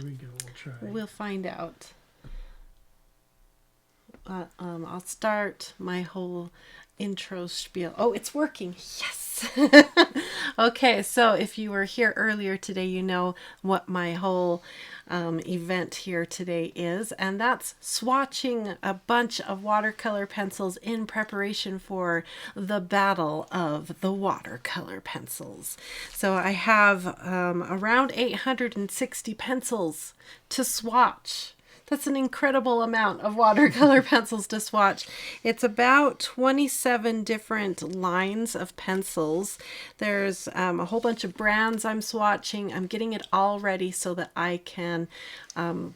There we go. We'll try. We'll find out. I'll start my whole intro spiel. Oh, it's working. Yes. Okay, so if you were here earlier today, you know what my whole event here today is, and that's swatching a bunch of watercolor pencils in preparation for the battle of the watercolor pencils. So I have around 860 pencils to swatch. That's an incredible amount of watercolor pencils to swatch. It's about 27 different lines of pencils. There's a whole bunch of brands I'm swatching. I'm getting it all ready so that I can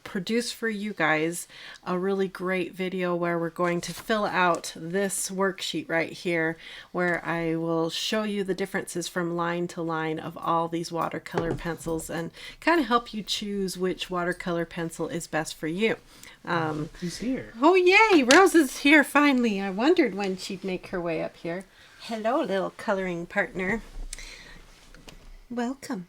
produce for you guys a really great video where we're going to fill out this worksheet right here, where I will show you the differences from line to line of all these watercolor pencils and kind of help you choose which watercolor pencil is best for you. He's here. Oh, yay! Rose is here finally. I wondered when she'd make her way up here. Hello, little coloring partner. Welcome.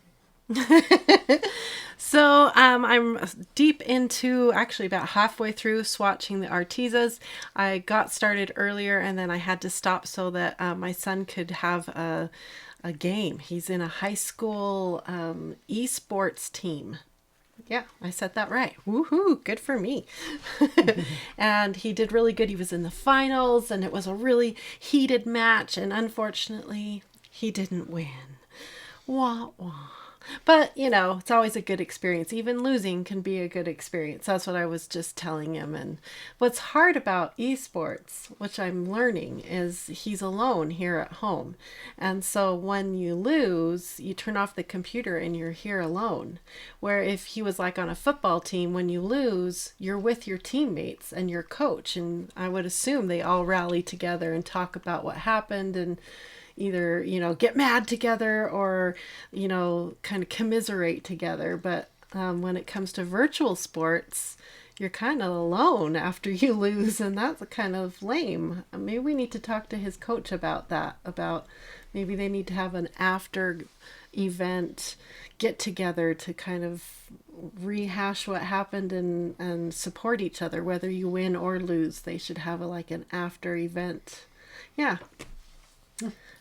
So I'm deep into, actually about halfway through swatching the Artisas. I got started earlier and then I had to stop so that my son could have a game. He's in a high school eSports team. Yeah, I said that right. Woohoo, good for me. And he did really good. He was in the finals and it was a really heated match, and unfortunately he didn't win. Wah, wah. But, you know, it's always a good experience. Even losing can be a good experience. That's what I was just telling him. And what's hard about eSports, which I'm learning, is he's alone here at home. And so when you lose, you turn off the computer and you're here alone. Where if he was like on a football team, when you lose, you're with your teammates and your coach. And I would assume they all rally together and talk about what happened and either, you know, get mad together or, you know, kind of commiserate together. But when it comes to virtual sports, you're kind of alone after you lose, and that's kind of lame. Maybe we need to talk to his coach about that, about maybe they need to have an after event get together to kind of rehash what happened and support each other, whether you win or lose. They should have like an after event. Yeah.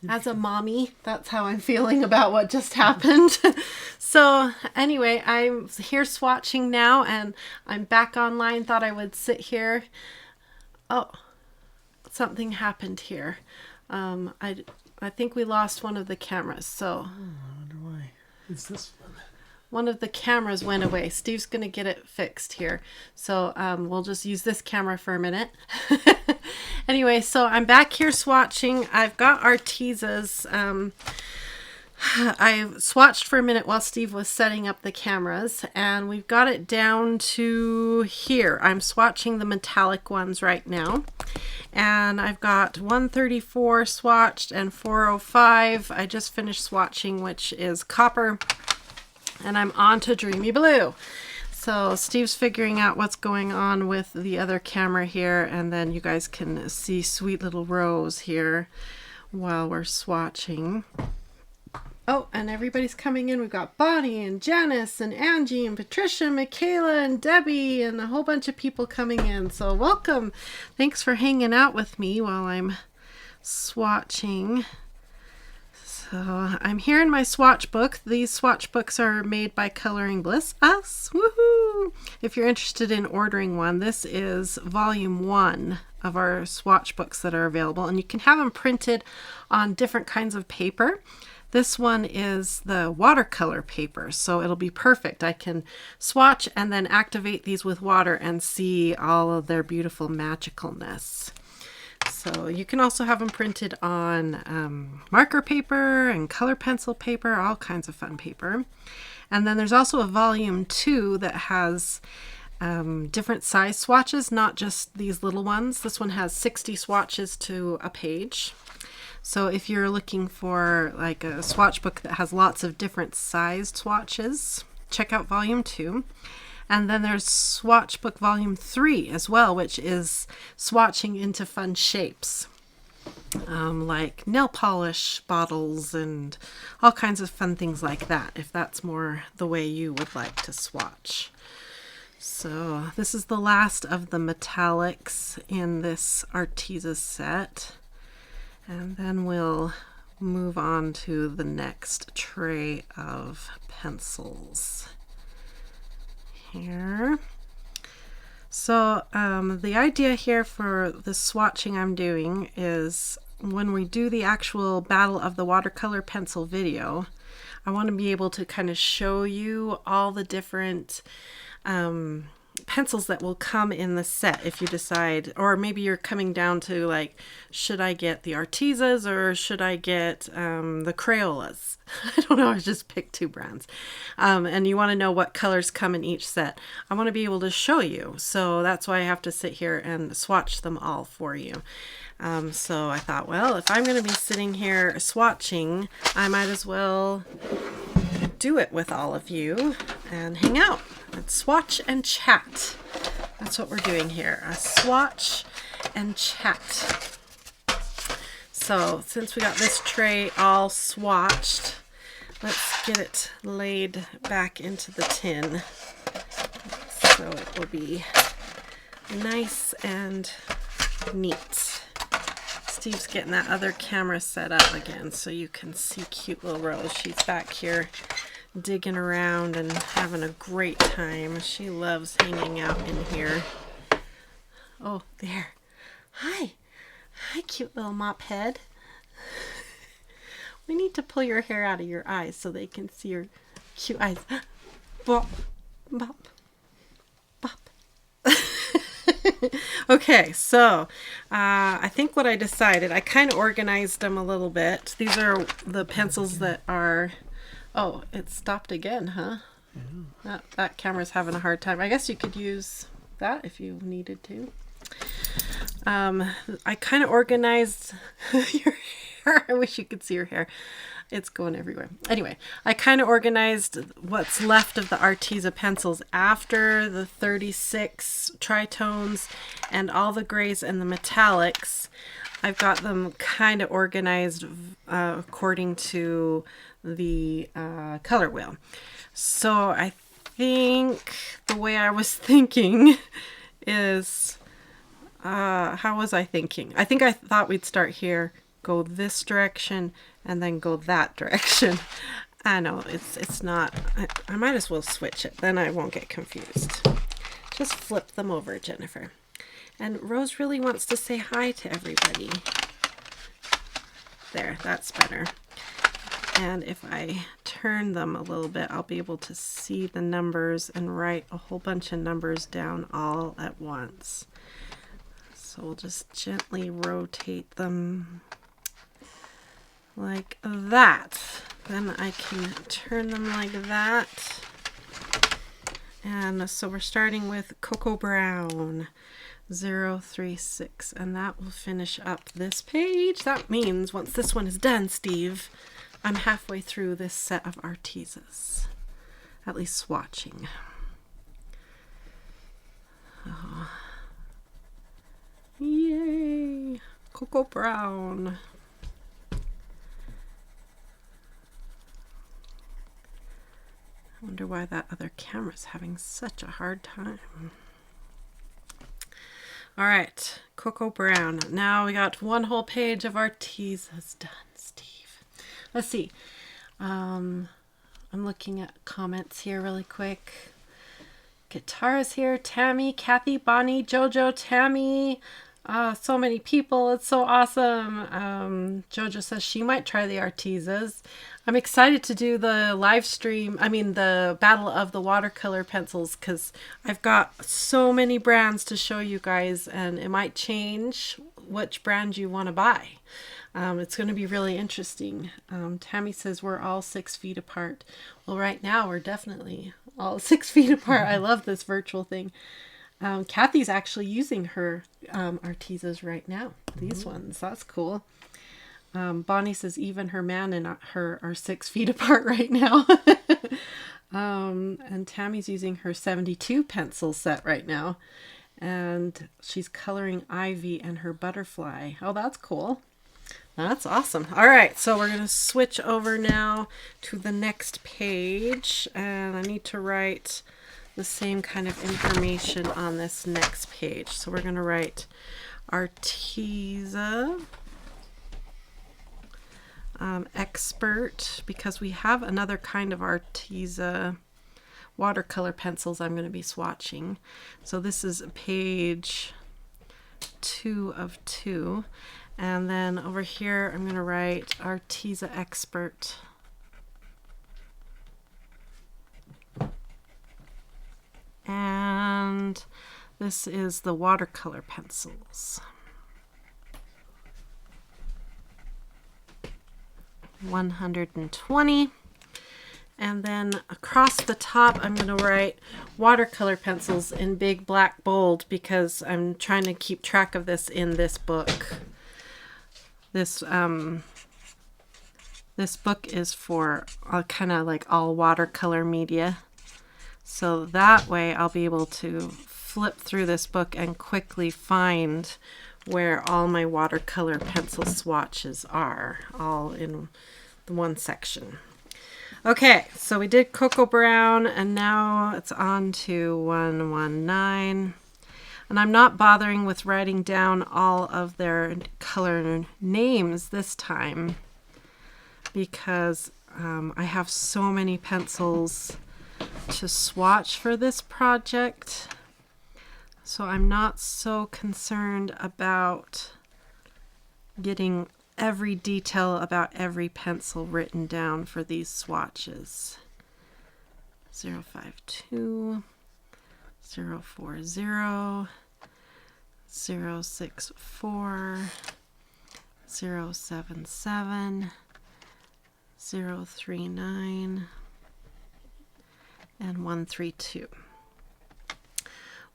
As a mommy, that's how I'm feeling about what just happened. So anyway, I'm here swatching now and I'm back online. Thought I would sit here. Oh, something happened here. I think we lost one of the cameras. So I wonder why. It's this one. One of the cameras went away. Steve's going to get it fixed here. So we'll just use this camera for a minute. Anyway, so I'm back here swatching. I've got Artesas. I swatched for a minute while Steve was setting up the cameras, and we've got it down to here. I'm swatching the metallic ones right now. And I've got 134 swatched and 405. I just finished swatching, which is copper. And I'm on to Dreamy Blue. So Steve's figuring out what's going on with the other camera here, and then you guys can see sweet little Rose here while we're swatching. Oh, and everybody's coming in. We've got Bonnie and Janice and Angie and Patricia, Michaela and Debbie and a whole bunch of people coming in. So welcome. Thanks for hanging out with me while I'm swatching. So I'm here in my swatch book. These swatch books are made by Coloring Bliss. Us, woohoo! If you're interested in ordering one, this is volume 1 of our swatch books that are available, and you can have them printed on different kinds of paper. This one is the watercolor paper, so it'll be perfect. I can swatch and then activate these with water and see all of their beautiful magicalness. So you can also have them printed on marker paper and color pencil paper, all kinds of fun paper. And then there's also a volume 2 that has different size swatches, not just these little ones. This one has 60 swatches to a page. So if you're looking for like a swatch book that has lots of different sized swatches, check out volume 2. And then there's Swatch Book Volume 3 as well, which is swatching into fun shapes, like nail polish bottles and all kinds of fun things like that, if that's more the way you would like to swatch. So this is the last of the metallics in this Arteza set. And then we'll move on to the next tray of pencils here. So the idea here for the swatching I'm doing is when we do the actual Battle of the Watercolor Pencil video, I want to be able to kind of show you all the different pencils that will come in the set if you decide, or maybe you're coming down to like, should I get the Artezas or should I get the Crayolas? I don't know, I just picked two brands. And you want to know what colors come in each set. I want to be able to show you, so that's why I have to sit here and swatch them all for you. So I thought, well, if I'm going to be sitting here swatching, I might as well do it with all of you and hang out and swatch and chat. That's what we're doing here, a swatch and chat. So since we got this tray all swatched, let's get it laid back into the tin so it will be nice and neat. Steve's getting that other camera set up again so you can see cute little Rose. She's back here digging around and having a great time. She loves hanging out in here. Oh, there. Hi. Hi, cute little mop head. We need to pull your hair out of your eyes so they can see your cute eyes. Bop, bop, bop. Okay, so I think what I decided, I kind of organized them a little bit. These are the pencils that are... Oh, it stopped again, huh? Yeah. That camera's having a hard time. I guess you could use that if you needed to. I kind of organized your hair. I wish you could see your hair. It's going everywhere. Anyway, I kind of organized what's left of the Arteza pencils after the 36 tritones and all the grays and the metallics. I've got them kind of organized according to the color wheel. So I think the way I was thinking is, how was I thinking? I think I thought we'd start here, go this direction, and then go that direction. I know, it's not, I might as well switch it, then I won't get confused. Just flip them over, Jennifer. And Rose really wants to say hi to everybody. There, that's better. And if I turn them a little bit, I'll be able to see the numbers and write a whole bunch of numbers down all at once. So we'll just gently rotate them like that. Then I can turn them like that. And so we're starting with Cocoa Brown 036, and that will finish up this page. That means once this one is done, Steve, I'm halfway through this set of Artezas, at least swatching. Oh. Yay! Cocoa Brown. I wonder why that other camera's having such a hard time. All right, Cocoa Brown. Now we got one whole page of Artezas done, Steve. Let's see. I'm looking at comments here really quick. Guitara's here. Tammy, Kathy, Bonnie, Jojo, Tammy. So many people. It's so awesome. Jojo says she might try the Artezas. I'm excited to do the live stream. I mean, the Battle of the Watercolor pencils, because I've got so many brands to show you guys, and it might change which brand you want to buy. It's going to be really interesting. Tammy says we're all 6 feet apart. Well, right now we're definitely all 6 feet apart. I love this virtual thing. Kathy's actually using her Artezas right now. These ones. That's cool. Bonnie says even her man and her are 6 feet apart right now. And Tammy's using her 72 pencil set right now. And she's coloring Ivy and her butterfly. Oh, that's cool. That's awesome. All right, so we're going to switch over now to the next page. And I need to write the same kind of information on this next page. So we're going to write Arteza Expert, because we have another kind of Arteza watercolor pencils I'm going to be swatching. So this is page 2 of 2. And then over here I'm going to write Arteza Expert. And this is the watercolor pencils. 120. And then across the top I'm going to write watercolor pencils in big black bold, because I'm trying to keep track of this in this book. This book is for kind of like all watercolor media. So that way I'll be able to flip through this book and quickly find where all my watercolor pencil swatches are, all in the one section. Okay, so we did Cocoa Brown, and now it's on to 119. And I'm not bothering with writing down all of their color names this time, because I have so many pencils to swatch for this project. So I'm not so concerned about getting every detail about every pencil written down for these swatches. 052, 040, 064, 077, 039, and 132.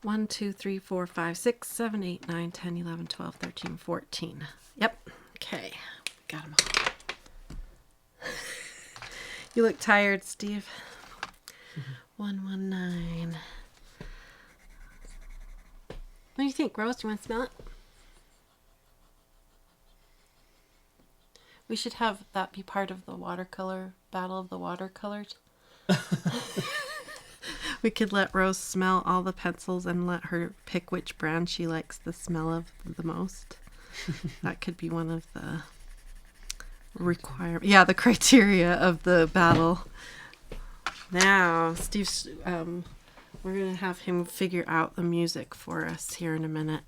1, 2, 3, 4, 5, 6, 7, 8, 9, 10, 11, 12, 13, 14. Yep. Okay. Got them all. You look tired, Steve. 119. What do you think, Rose? Do you want to smell it? We should have that be part of the watercolor battle of the watercolors. We could let Rose smell all the pencils and let her pick which brand she likes the smell of the most. That could be one of the the criteria of the battle. Now, Steve's, we're going to have him figure out the music for us here in a minute.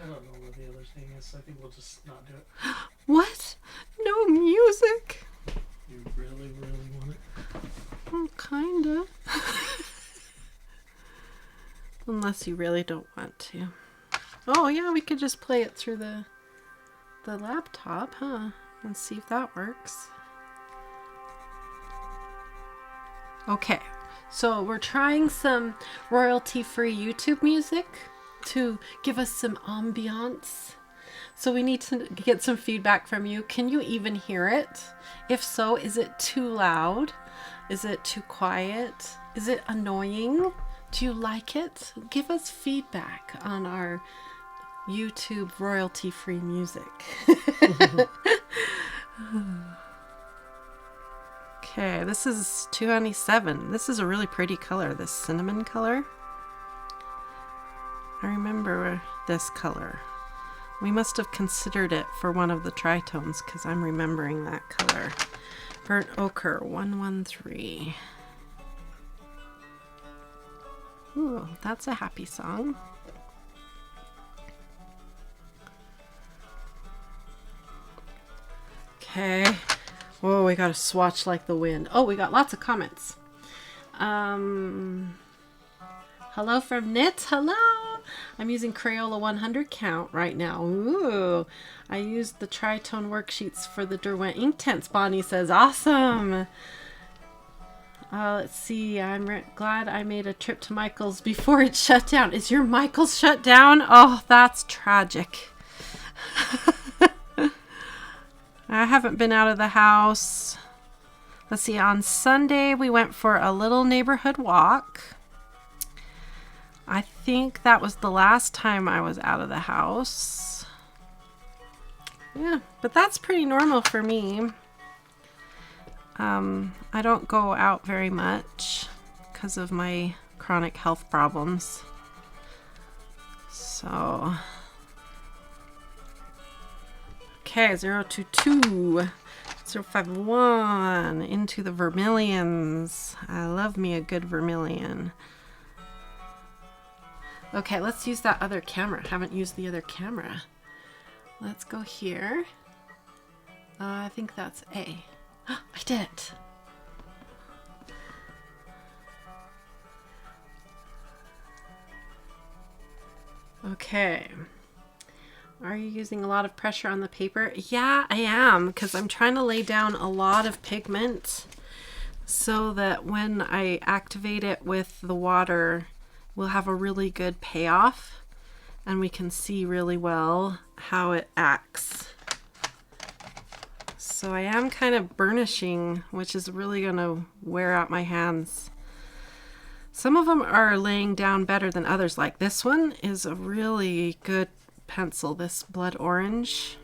I don't know what the other thing is, so I think we'll just not do it. What? No music? You really, really want it? Well, kinda. Unless you really don't want to. Oh yeah, we could just play it through the laptop, huh? And see if that works. Okay, so we're trying some royalty-free YouTube music to give us some ambiance. So we need to get some feedback from you. Can you even hear it? If so, is it too loud? Is it too quiet? Is it annoying? Do you like it? Give us feedback on our YouTube royalty-free music. Okay, this is 297. This is a really pretty color, this cinnamon color. I remember this color. We must have considered it for one of the tritones, because I'm remembering that color. Burnt Ochre, 113. Ooh, that's a happy song. Okay. Whoa, we got to swatch like the wind. Oh, we got lots of comments. Hello from Knit. Hello. I'm using Crayola 100 count right now. Ooh. I used the Tritone worksheets for the Derwent Inktense. Bonnie says, awesome. Let's see. I'm glad I made a trip to Michael's before it shut down. Is your Michael's shut down? Oh, that's tragic. I haven't been out of the house. Let's see. On Sunday, we went for a little neighborhood walk. I think that was the last time I was out of the house. Yeah, but that's pretty normal for me. I don't go out very much because of my chronic health problems. So, okay, 022, 051, into the vermilions. I love me a good vermilion. Okay, let's use that other camera. Haven't used the other camera. Let's go here. I think that's A. I did it. Okay. Are you using a lot of pressure on the paper? Yeah, I am, because I'm trying to lay down a lot of pigment so that when I activate it with the water, we'll have a really good payoff and we can see really well how it acts. So I am kind of burnishing, which is really going to wear out my hands. Some of them are laying down better than others. Like this one is a really good pencil, this blood orange.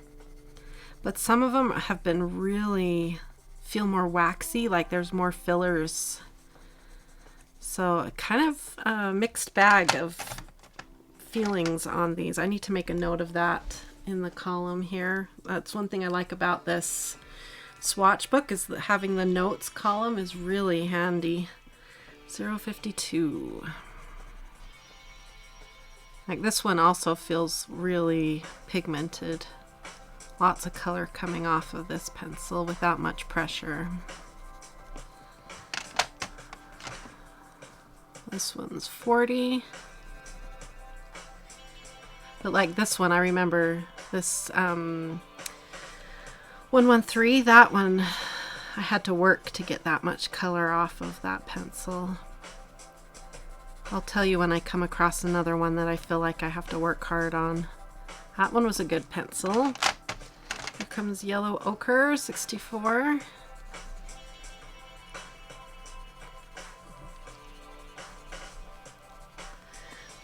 But some of them have been really feel more waxy, like there's more fillers. So kind of a mixed bag of feelings on these. I need to make a note of that in the column here. That's one thing I like about this swatch book, is that having the notes column is really handy. 052. Like this one also feels really pigmented. Lots of color coming off of this pencil without much pressure. This one's 40. But like this one, I remember this 113, that one, I had to work to get that much color off of that pencil. I'll tell you when I come across another one that I feel like I have to work hard on. That one was a good pencil. Here comes yellow ochre, 64.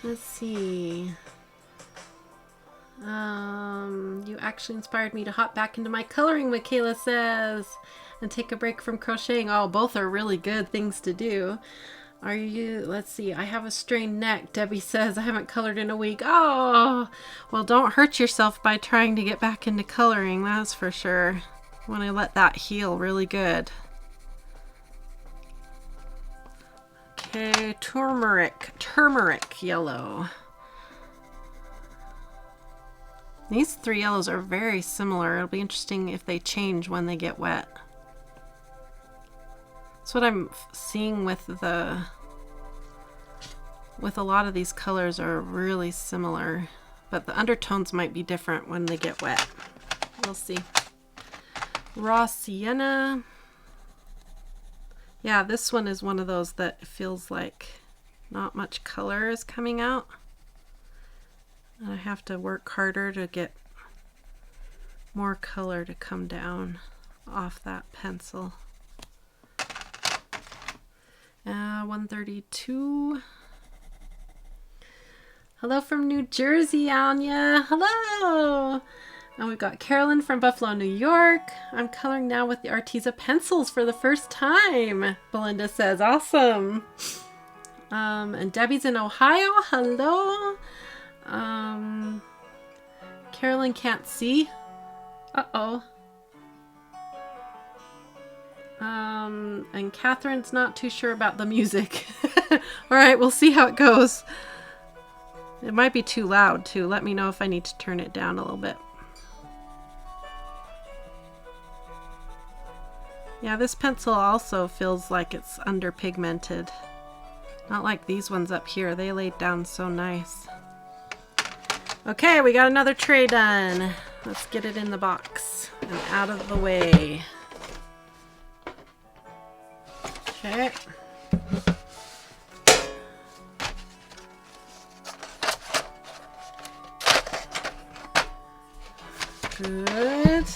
Let's see. You actually inspired me to hop back into my coloring, Michaela says, and take a break from crocheting. Oh, both are really good things to do. Are you, let's see, I have a strained neck. Debbie says, I haven't colored in a week. Oh, well, don't hurt yourself by trying to get back into coloring, that's for sure. I want to let that heal really good. Okay, turmeric yellow. These three yellows are very similar. It'll be interesting if they change when they get wet. That's what I'm seeing with a lot of these colors are really similar, but the undertones might be different when they get wet. We'll see. Raw sienna. Yeah, this one is one of those that feels like not much color is coming out. And I have to work harder to get more color to come down off that pencil. 132. Hello from New Jersey, Anya. Hello. And we've got Carolyn from Buffalo, New York. I'm coloring now with the Arteza pencils for the first time, Belinda says. Awesome. And Debbie's in Ohio. Hello. Carolyn can't see. Uh-oh. And Catherine's not too sure about the music. All right, we'll see how it goes. It might be too loud too. Let me know if I need to turn it down a little bit. Yeah, this pencil also feels like it's underpigmented. Not like these ones up here. They laid down so nice. Okay, we got another tray done. Let's get it in the box and out of the way. Okay. Good.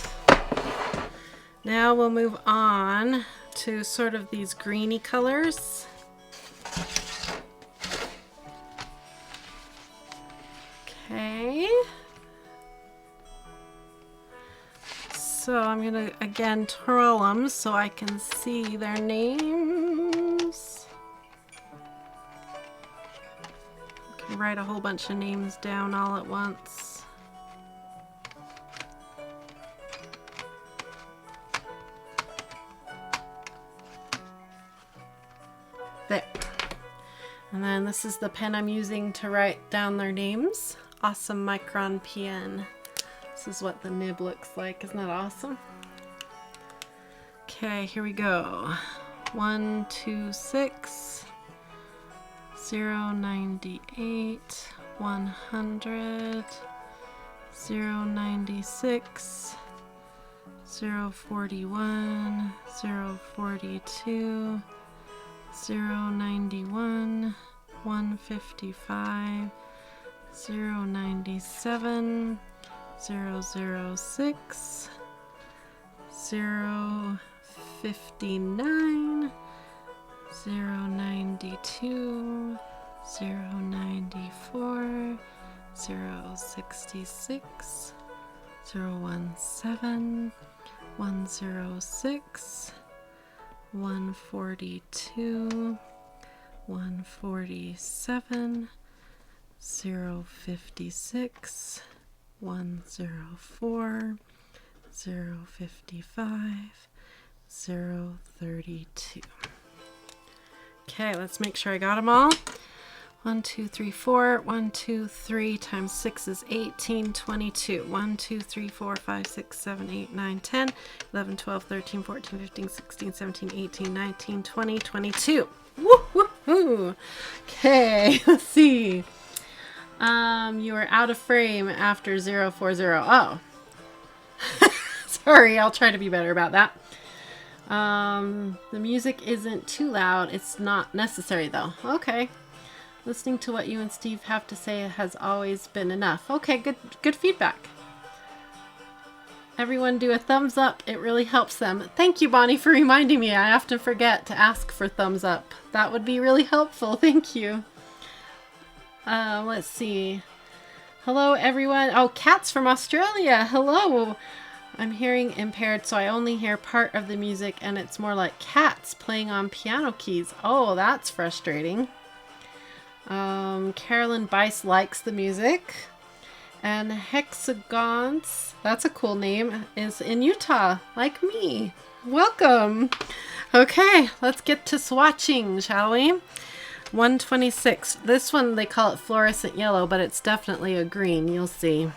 Now we'll move on to sort of these greeny colors. Okay. So I'm going to again twirl them so I can see their names. write a whole bunch of names down all at once. There. And then this is the pen I'm using to write down their names. Awesome Micron pen. This is what the nib looks like. Isn't that awesome? Okay, here we go. 126, 098, 100, 096, 041, 042, 091, 155, 097, 006, 059, 092, 094, 066, 017, 106, 142, 147, 056, 104, 055, 032. Okay, let's make sure I got them all. 1, 2, 3, 4. 1, 2, 3 times 6 is 18, 22. 1, 2, 3, 4, 5, 6, 7, 8, 9, 10, 11, 12, 13, 14, 15, 16, 17, 18, 19, 20, 22. Woo-hoo-hoo. Okay, let's see. You are out of frame after 040. Oh. Sorry, I'll try to be better about that. The music isn't too loud. It's not necessary though. Okay. Listening to what you and Steve have to say has always been enough. Okay, good feedback. Everyone do a thumbs up. It really helps them. Thank you, Bonnie, for reminding me. I often forget to ask for thumbs up. That would be really helpful. Thank you. Let's see. Hello, everyone. Oh, Kat's from Australia. Hello. I'm hearing impaired, so I only hear part of the music, and it's more like cats playing on piano keys. Oh, that's frustrating. Carolyn Bice likes the music. And Hexagons, that's a cool name, is in Utah, like me. Welcome. Okay, let's get to swatching, shall we? 126. This one, they call it fluorescent yellow, but it's definitely a green. You'll see.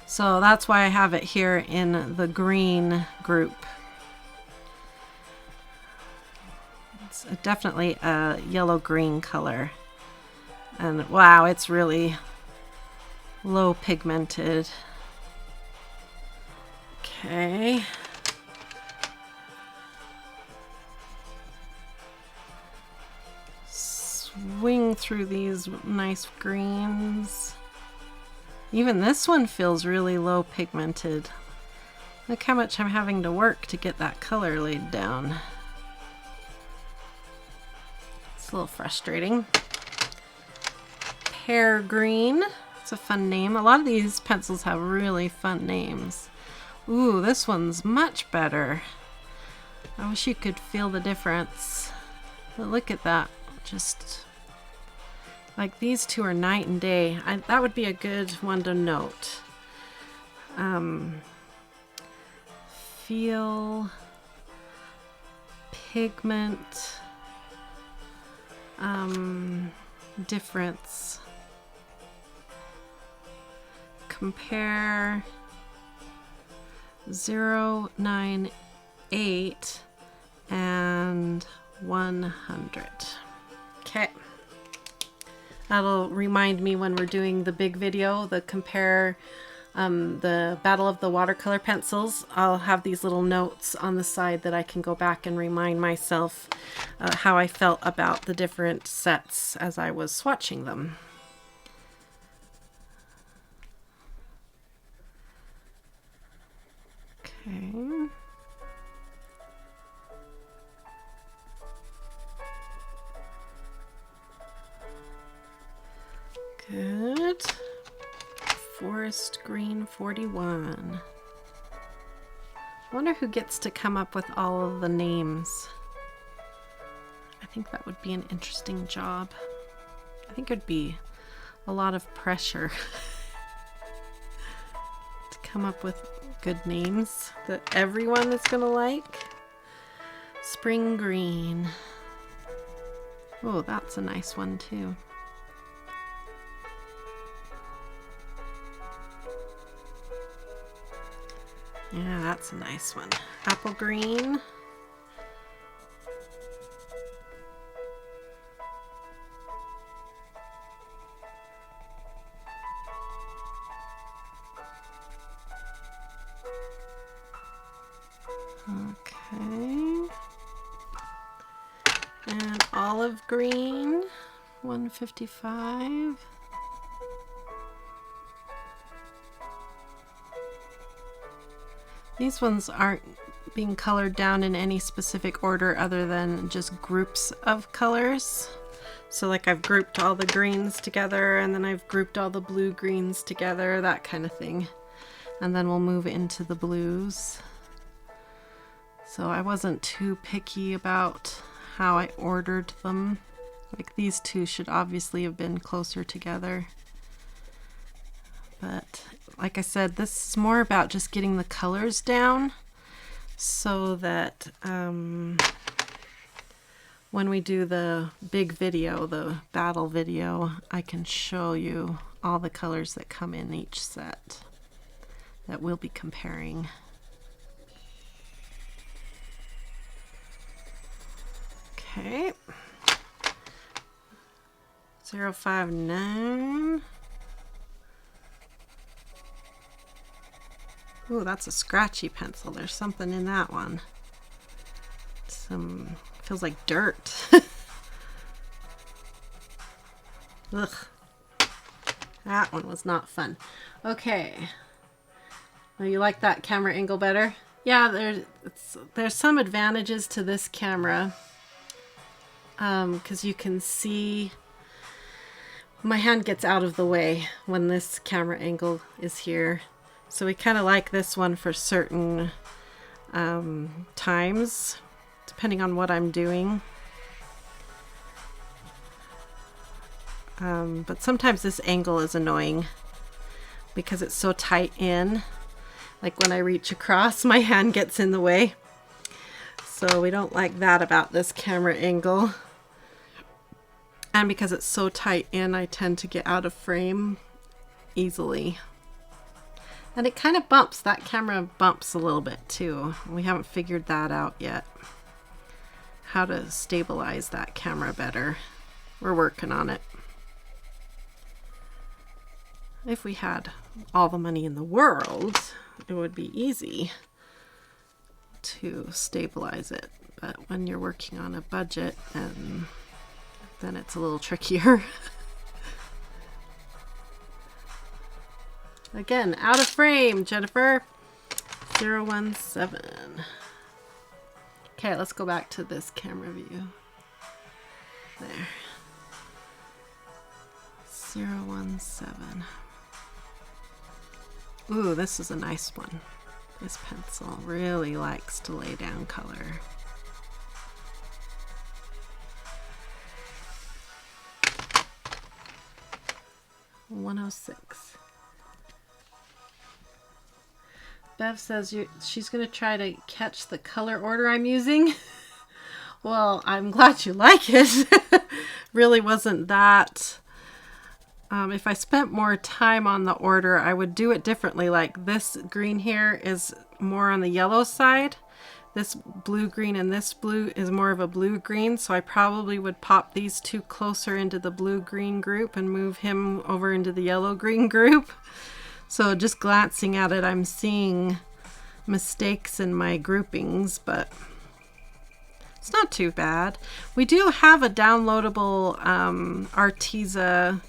So that's why I have it here in the green group. It's definitely a yellow-green color. And wow, it's really low pigmented. Okay. Swing through these nice greens. Even this one feels really low pigmented. Look how much I'm having to work to get that color laid down. It's a little frustrating. Pear green. It's a fun name. A lot of these pencils have really fun names. Ooh, this one's much better. I wish you could feel the difference. But look at that. Just like these two are night and day. That would be a good one to note. Feel pigment difference. Compare 098 and 100. Okay. That'll remind me when we're doing the big video, the compare the Battle of the Watercolor Pencils. I'll have these little notes on the side that I can go back and remind myself how I felt about the different sets as I was swatching them. Okay. Good. Forest Green 41. I wonder who gets to come up with all of the names. I think that would be an interesting job. I think it'd be a lot of pressure to come up with good names that everyone is gonna like. Spring green. Oh, that's a nice one too. Yeah, that's a nice one. Apple green. Okay. And olive green, 155. These ones aren't being colored down in any specific order other than just groups of colors. So like I've grouped all the greens together and then I've grouped all the blue greens together, that kind of thing. And then we'll move into the blues. So I wasn't too picky about how I ordered them. Like these two should obviously have been closer together. But like I said, this is more about just getting the colors down so that when we do the big video, the battle video, I can show you all the colors that come in each set that we'll be comparing. Okay. 059. Ooh, that's a scratchy pencil. There's something in that one. Feels like dirt. Ugh. That one was not fun. Okay. Oh, you like that camera angle better? Yeah, there's some advantages to this camera. Because you can see my hand gets out of the way when this camera angle is here. So we kind of like this one for certain times, depending on what I'm doing. But sometimes this angle is annoying because it's so tight in. Like when I reach across, my hand gets in the way. So we don't like that about this camera angle. And because it's so tight in, I tend to get out of frame easily. And it kind of bumps. That camera bumps a little bit too. We haven't figured that out yet. How to stabilize that camera better. We're working on it. If we had all the money in the world, it would be easy to stabilize it. But when you're working on a budget, then it's a little trickier. Again, out of frame, Jennifer. 017. Okay, let's go back to this camera view. There. 017. Ooh, this is a nice one. This pencil really likes to lay down color. .106. Bev says she's going to try to catch the color order I'm using. Well, I'm glad you like it. Really wasn't that. If I spent more time on the order, I would do it differently. Like this green here is more on the yellow side. This blue green and this blue is more of a blue green. So I probably would pop these two closer into the blue green group and move him over into the yellow green group. So just glancing at it, I'm seeing mistakes in my groupings, but it's not too bad. We do have a downloadable Arteza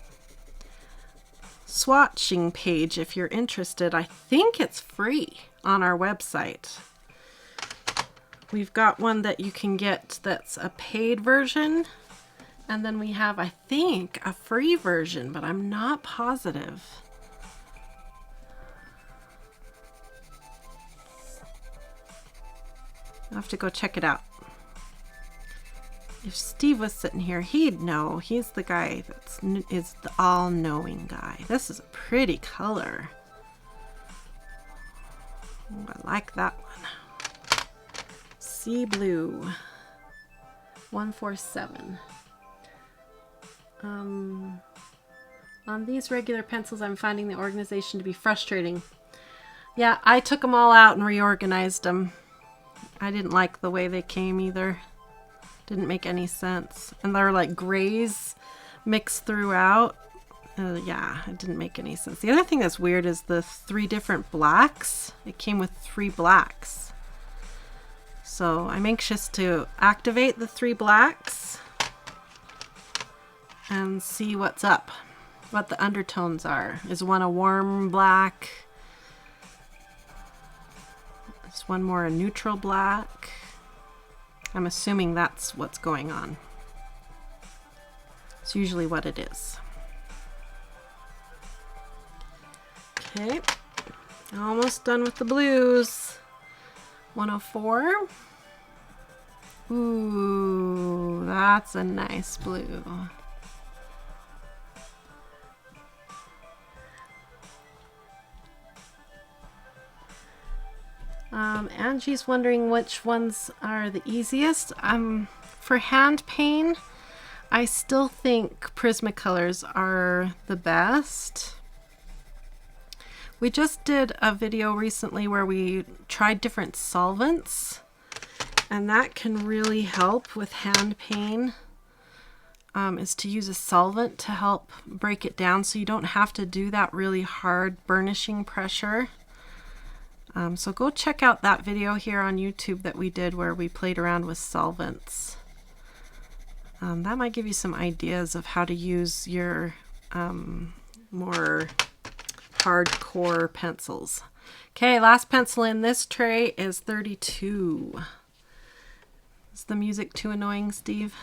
swatching page if you're interested. I think it's free on our website. We've got one that you can get that's a paid version, and then we have, I think, a free version, but I'm not positive. I'll have to go check it out. if Steve was sitting here, he'd know. He's the guy is the all-knowing guy. This is a pretty color. Oh, I like that one. Sea Blue 147. On these regular pencils, I'm finding the organization to be frustrating. Yeah, I took them all out and reorganized them. I didn't like the way they came either. Didn't make any sense. And they're like grays mixed throughout. Yeah, it didn't make any sense. The other thing that's weird is the 3 different blacks. It came with 3 blacks. So I'm anxious to activate the 3 blacks and see what's up, what the undertones are. Is one a warm black? Is one more a neutral black? I'm assuming that's what's going on. It's usually what it is. Okay, almost done with the blues. 104. Ooh, that's a nice blue. Angie's wondering which ones are the easiest. For hand paint, I still think Prismacolors are the best. We just did a video recently where we tried different solvents, and that can really help with hand paint, is to use a solvent to help break it down so you don't have to do that really hard burnishing pressure. So go check out that video here on YouTube that we did where we played around with solvents. That might give you some ideas of how to use your more hardcore pencils. Okay, last pencil in this tray is 32. Is the music too annoying, Steve?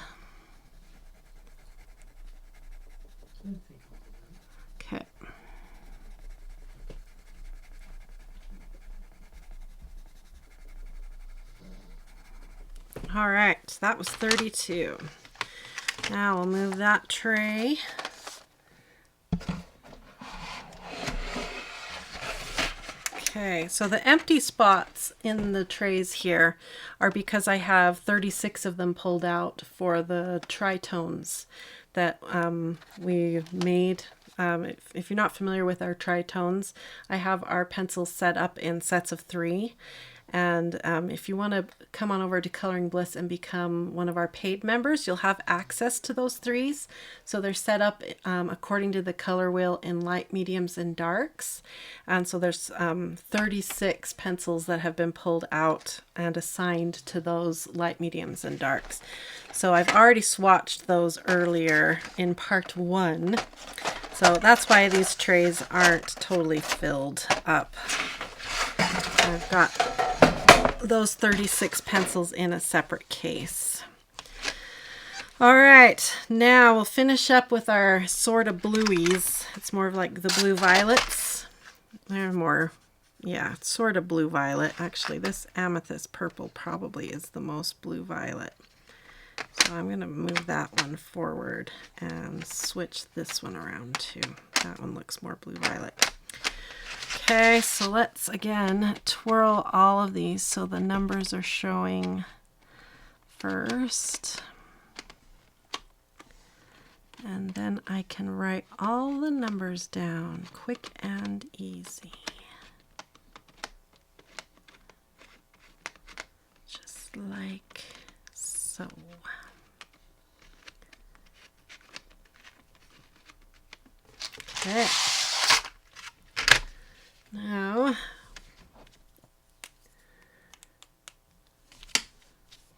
Okay. All right, that was 32. Now we'll move that tray. Okay, so the empty spots in the trays here are because I have 36 of them pulled out for the tritones that we made. If you're not familiar with our tritones, I have our pencils set up in sets of 3. And if you want to come on over to Coloring Bliss and become one of our paid members, you'll have access to those 3s. So they're set up according to the color wheel in light, mediums, and darks. And so there's 36 pencils that have been pulled out and assigned to those light, mediums, and darks. So I've already swatched those earlier in part 1. So that's why these trays aren't totally filled up. I've got those 36 pencils in a separate case. All right, now we'll finish up with our sort of blueies. It's more of like the blue violets. They're more, yeah, it's sort of blue violet. Actually, this amethyst purple probably is the most blue violet. So I'm going to move that one forward and switch this one around too. That one looks more blue violet. Okay, so let's again twirl all of these so the numbers are showing first. And then I can write all the numbers down quick and easy. Just like so. Okay. Now,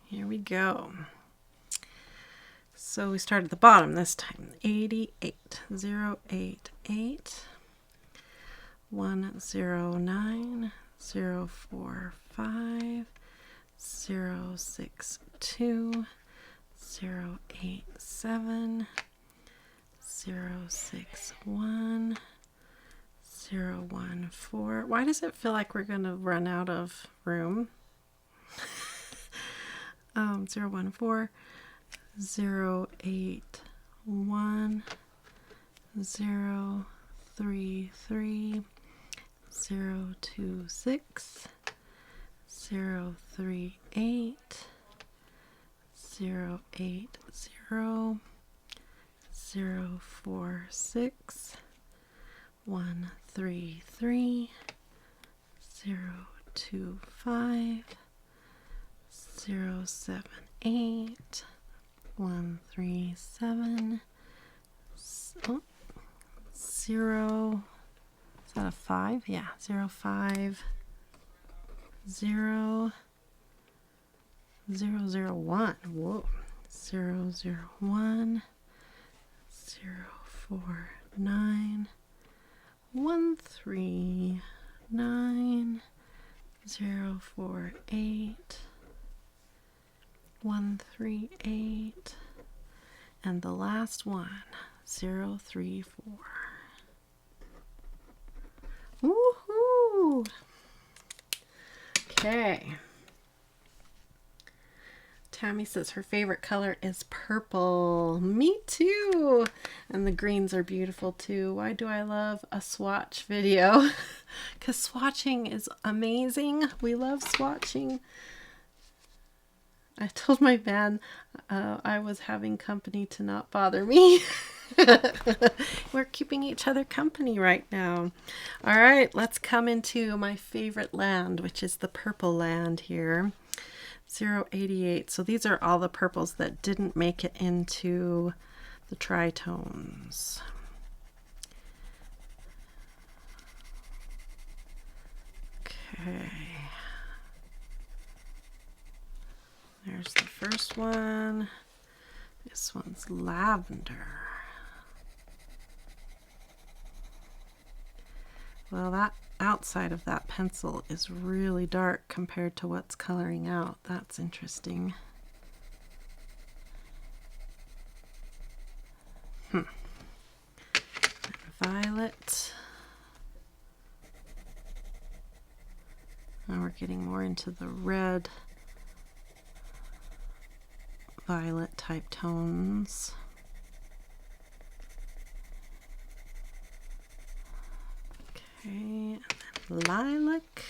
here we go. So we start at the bottom this time. 88, 088, 109, 045, 062, 087, 061, 014. Why does it feel like we're going to run out of room? 014, 081 033 026 038 080 046 133 025 078 137 0, is that a 5? Yeah, 05 0 001. Whoa. 001 049 139 048 138, and the last one, 034. Woohoo! Okay. Tammy says her favorite color is purple. Me too. And the greens are beautiful too. Why do I love a swatch video? Because swatching is amazing. We love swatching. I told my man I was having company to not bother me. We're keeping each other company right now. All right, let's come into my favorite land, which is the purple land here. 088. So these are all the purples that didn't make it into the tritones. Okay. There's the first one. This one's lavender. Well, that outside of that pencil is really dark compared to what's coloring out. That's interesting. Violet. Now we're getting more into the red, violet type tones. Okay, and then lilac.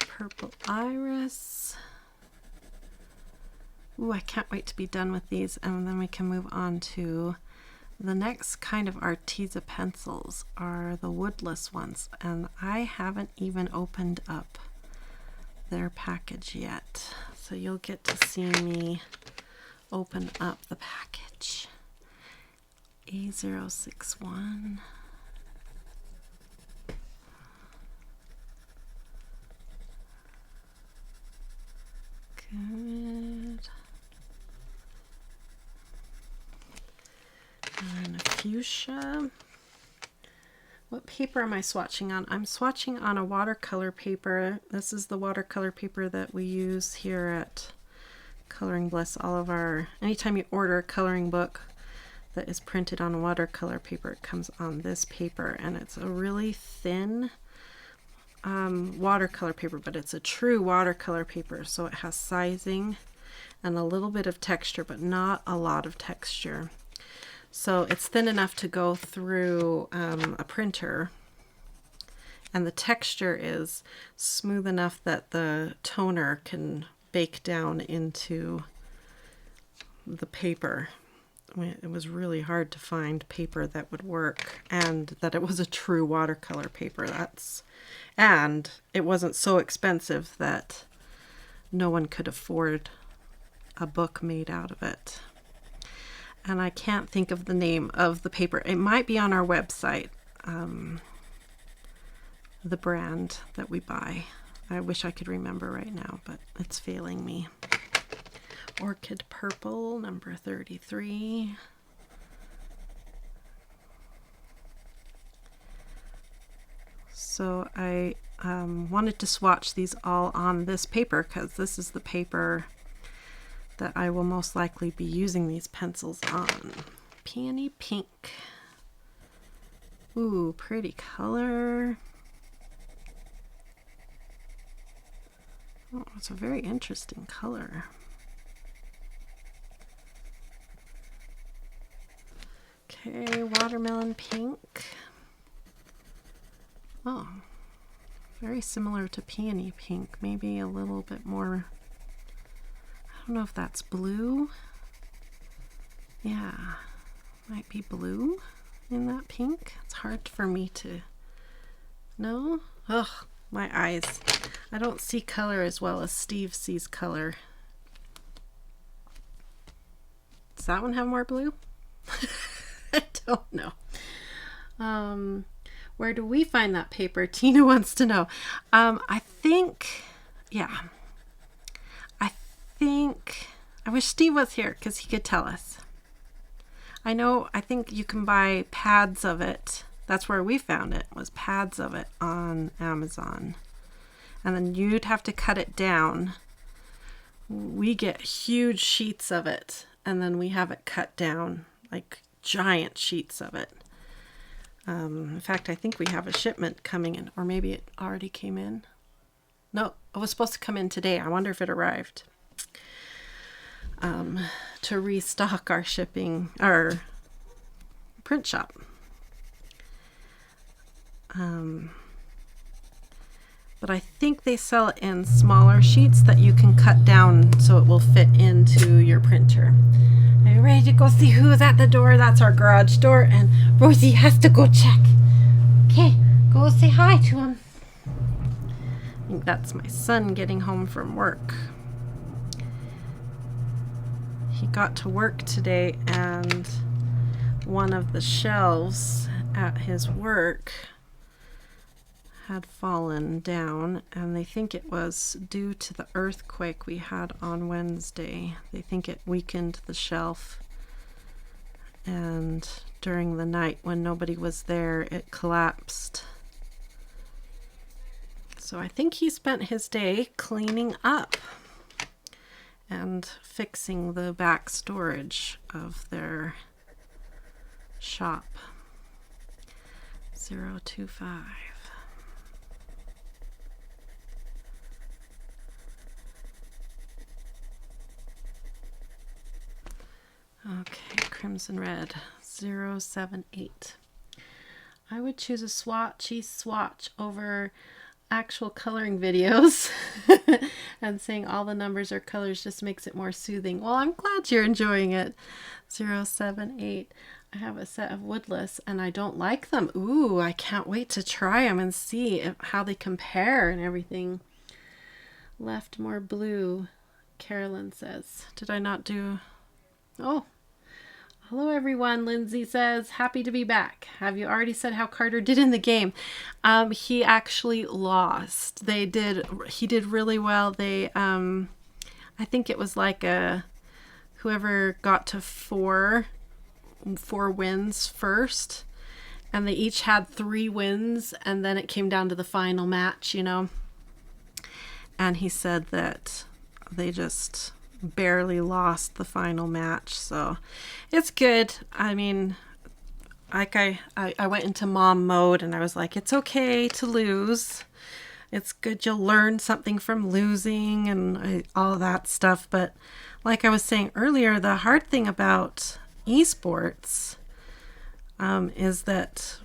Purple iris. Ooh, I can't wait to be done with these, and then we can move on to the next kind of Arteza pencils are the woodless ones, and I haven't even opened up their package yet. So you'll get to see me open up the package. A061. Good. And a fuchsia. What paper am I swatching on? I'm swatching on a watercolor paper. This is the watercolor paper that we use here at Coloring Bliss. Anytime you order a coloring book that is printed on watercolor paper, it comes on this paper, and it's a really thin watercolor paper, but it's a true watercolor paper, so it has sizing and a little bit of texture, but not a lot of texture. So it's thin enough to go through a printer, and the texture is smooth enough that the toner can bake down into the paper. It was really hard to find paper that would work and that it was a true watercolor paper. And it wasn't so expensive that no one could afford a book made out of it. And I can't think of the name of the paper. It might be on our website, the brand that we buy. I wish I could remember right now, but it's failing me. Orchid purple, number 33. So I wanted to swatch these all on this paper because this is the paper that I will most likely be using these pencils on. Peony pink. Ooh, pretty color. Oh, it's a very interesting color. Okay, watermelon pink. Oh, very similar to peony pink, maybe a little bit more, I don't know if that's blue. Yeah, might be blue in that pink. It's hard for me to know. Ugh, my eyes. I don't see color as well as Steve sees color. Does that one have more blue? I don't know. Where do we find that paper? Tina wants to know. I think, yeah. I wish Steve was here because he could tell us. I think you can buy pads of it. That's where we found it, was pads of it on Amazon. And then you'd have to cut it down. We get huge sheets of it, and then we have it cut down, like giant sheets of it. In fact, I think we have a shipment coming in, or maybe it already came in. No, it was supposed to come in today. I wonder if it arrived. To restock our our print shop. But I think they sell it in smaller sheets that you can cut down so it will fit into your printer. Are you ready to go see who's at the door? That's our garage door, and Rosie has to go check. Okay, go say hi to him. I think that's my son getting home from work. He got to work today, and one of the shelves at his work had fallen down, and they think it was due to the earthquake we had on Wednesday. They think it weakened the shelf, and during the night when nobody was there, it collapsed. So I think he spent his day cleaning up and fixing the back storage of their shop. 025. Okay, crimson red, 078. I would choose a swatchy swatch over actual coloring videos and saying all the numbers or colors just makes it more soothing. Well, I'm glad you're enjoying it. 078. I have a set of woodless and I don't like them. Ooh, I can't wait to try them and see how they compare and everything. Left more blue, Carolyn says. Did I not do... Oh, hello everyone. Lindsay says, happy to be back. Have you already said how Carter did in the game? He actually lost. He did really well. I think it was like whoever got to four wins first, and they each had 3 wins, and then it came down to the final match, you know. And he said that they just barely lost the final match, so it's good. I mean, like I went into mom mode and I was like, it's okay to lose. It's good, you'll learn something from losing and all that stuff. But like I was saying earlier, the hard thing about eSports is that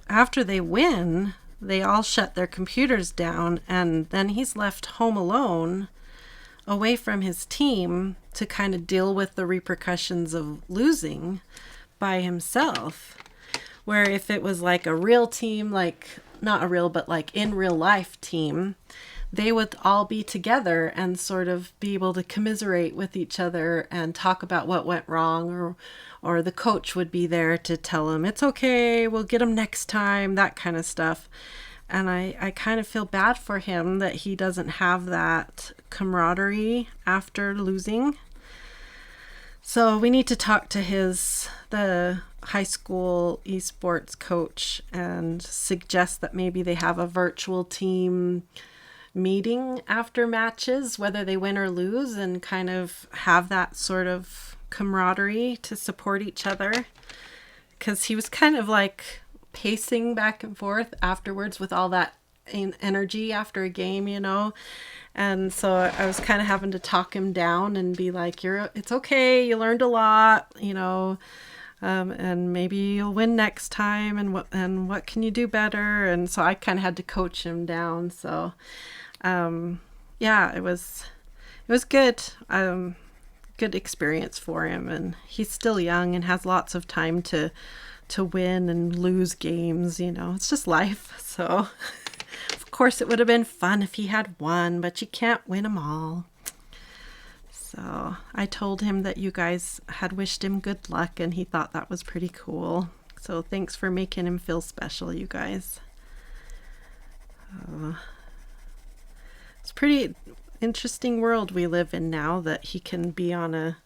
after they win, they all shut their computers down, and then he's left home alone away from his team to kind of deal with the repercussions of losing by himself. Where if it was like a real team, like not a real, but like in real life team, they would all be together and sort of be able to commiserate with each other and talk about what went wrong, or the coach would be there to tell him, it's okay, we'll get him next time, that kind of stuff. And I kind of feel bad for him that he doesn't have that camaraderie after losing. So we need to talk to the high school eSports coach and suggest that maybe they have a virtual team meeting after matches, whether they win or lose, and kind of have that sort of camaraderie to support each other. Because he was kind of like pacing back and forth afterwards with all that energy after a game, you know. And so I was kind of having to talk him down and be like, it's okay, you learned a lot, you know, and maybe you'll win next time, and what can you do better? And so I kind of had to coach him down. So yeah, it was good. Good experience for him, and he's still young and has lots of time to win and lose games, you know. It's just life. So of course it would have been fun if he had won, but you can't win them all. So I told him that you guys had wished him good luck, and he thought that was pretty cool. So thanks for making him feel special, you guys. It's a pretty interesting world we live in now, that he can be on a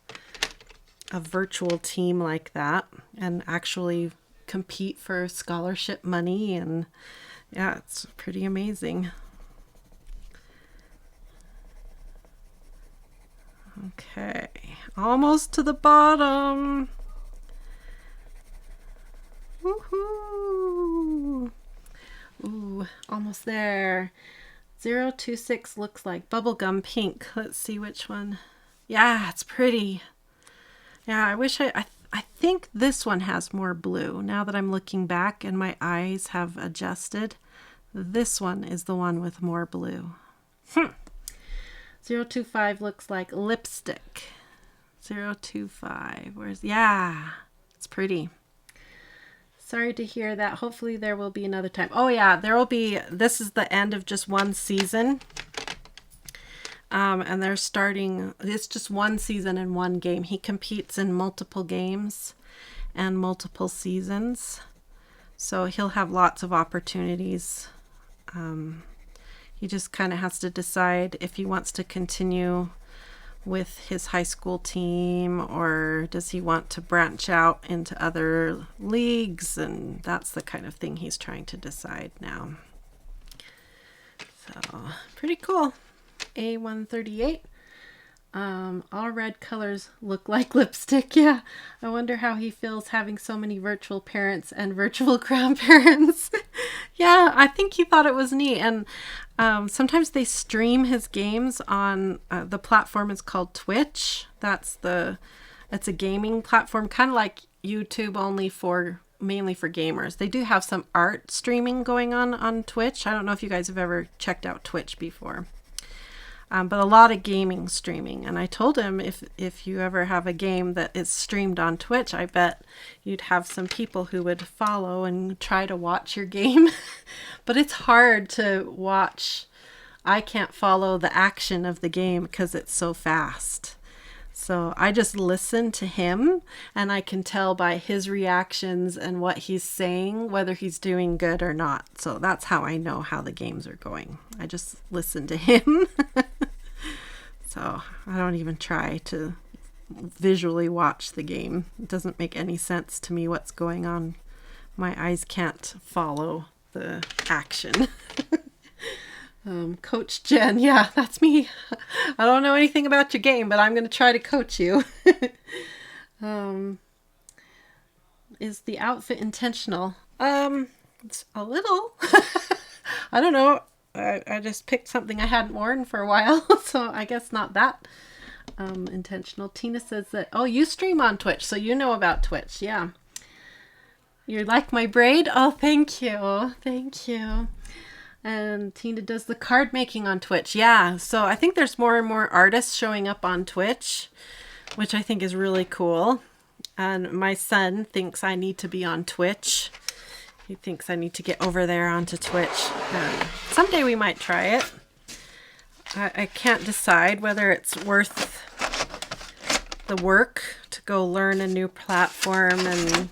virtual team like that and actually compete for scholarship money. And yeah, it's pretty amazing. Okay, almost to the bottom. Woohoo! Ooh, almost there. 026 looks like bubblegum pink. Let's see which one. Yeah, it's pretty. Yeah, I wish I think this one has more blue. Now that I'm looking back and my eyes have adjusted, this one is the one with more blue. 025 looks like lipstick. 025, yeah, it's pretty. Sorry to hear that. Hopefully there will be another time. Oh yeah, there will be. This is the end of just one season. And they're starting, it's just one season and one game. He competes in multiple games and multiple seasons. So he'll have lots of opportunities. He just kind of has to decide if he wants to continue with his high school team, or does he want to branch out into other leagues, and that's the kind of thing he's trying to decide now. So pretty cool. A138. All red colors look like lipstick. Yeah, I wonder how he feels having so many virtual parents and virtual grandparents. Yeah, I think he thought it was neat. And sometimes they stream his games on the platform is called Twitch. It's a gaming platform, kind of like YouTube, only mainly for gamers. They do have some art streaming going on Twitch. I don't know if you guys have ever checked out Twitch before. But a lot of gaming streaming. And I told him if you ever have a game that is streamed on Twitch, I bet you'd have some people who would follow and try to watch your game. But it's hard to watch. I can't follow the action of the game because it's so fast. So I just listen to him, and I can tell by his reactions and what he's saying whether he's doing good or not. So that's how I know how the games are going. I just listen to him. So I don't even try to visually watch the game. It doesn't make any sense to me what's going on. My eyes can't follow the action. Coach Jen, yeah, that's me. I don't know anything about your game, but I'm going to try to coach you. Is the outfit intentional? It's a little. I don't know. I just picked something I hadn't worn for a while, so I guess not that intentional. Tina says that, oh, you stream on Twitch, so you know about Twitch. Yeah. You like my braid? Oh, thank you. Thank you. And Tina does the card making on Twitch. Yeah, so I think there's more and more artists showing up on Twitch, which I think is really cool. And my son thinks I need to be on Twitch. He thinks I need to get over there onto Twitch. Someday we might try it. I can't decide whether it's worth the work to go learn a new platform and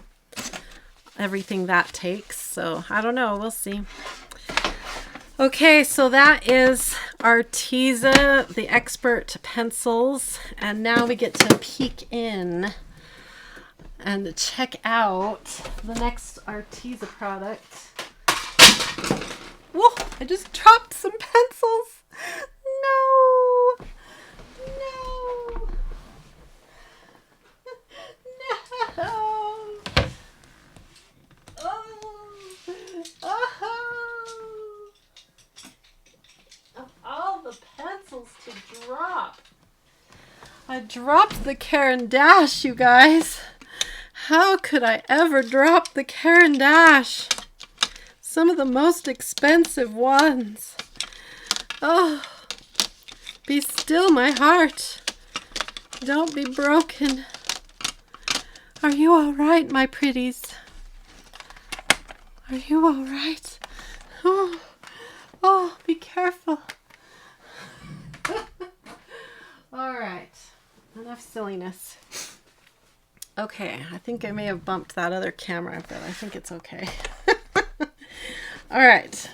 everything that takes. So I don't know. We'll see. Okay, so that is Arteza, the expert pencils, and now we get to peek in and check out the next Arteza product. Whoa, I just dropped some pencils. No. No. No. Oh. Of all the pencils to drop. I dropped the Caran d'Ache, you guys. How could I ever drop the Caran d'Ache? Some of the most expensive ones. Oh, be still, my heart. Don't be broken. Are you all right, my pretties? Are you all right? Oh, oh, be careful. All right, enough silliness. Okay, I think I may have bumped that other camera, but I think it's okay. All right.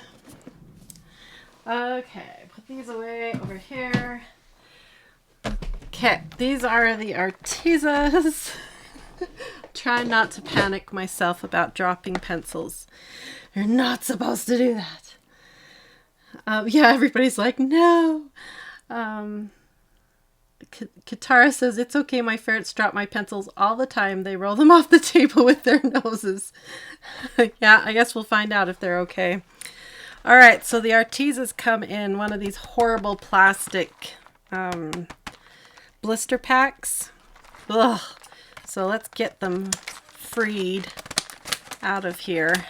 Okay, put these away over here. Okay, these are the Artezas. Try not to panic myself about dropping pencils. You're not supposed to do that. Yeah, everybody's like, no. Katara says, it's okay, my ferrets drop my pencils all the time. They roll them off the table with their noses. Yeah, I guess we'll find out if they're okay. All right, so the Artezas come in one of these horrible plastic blister packs. Ugh. So let's get them freed out of here.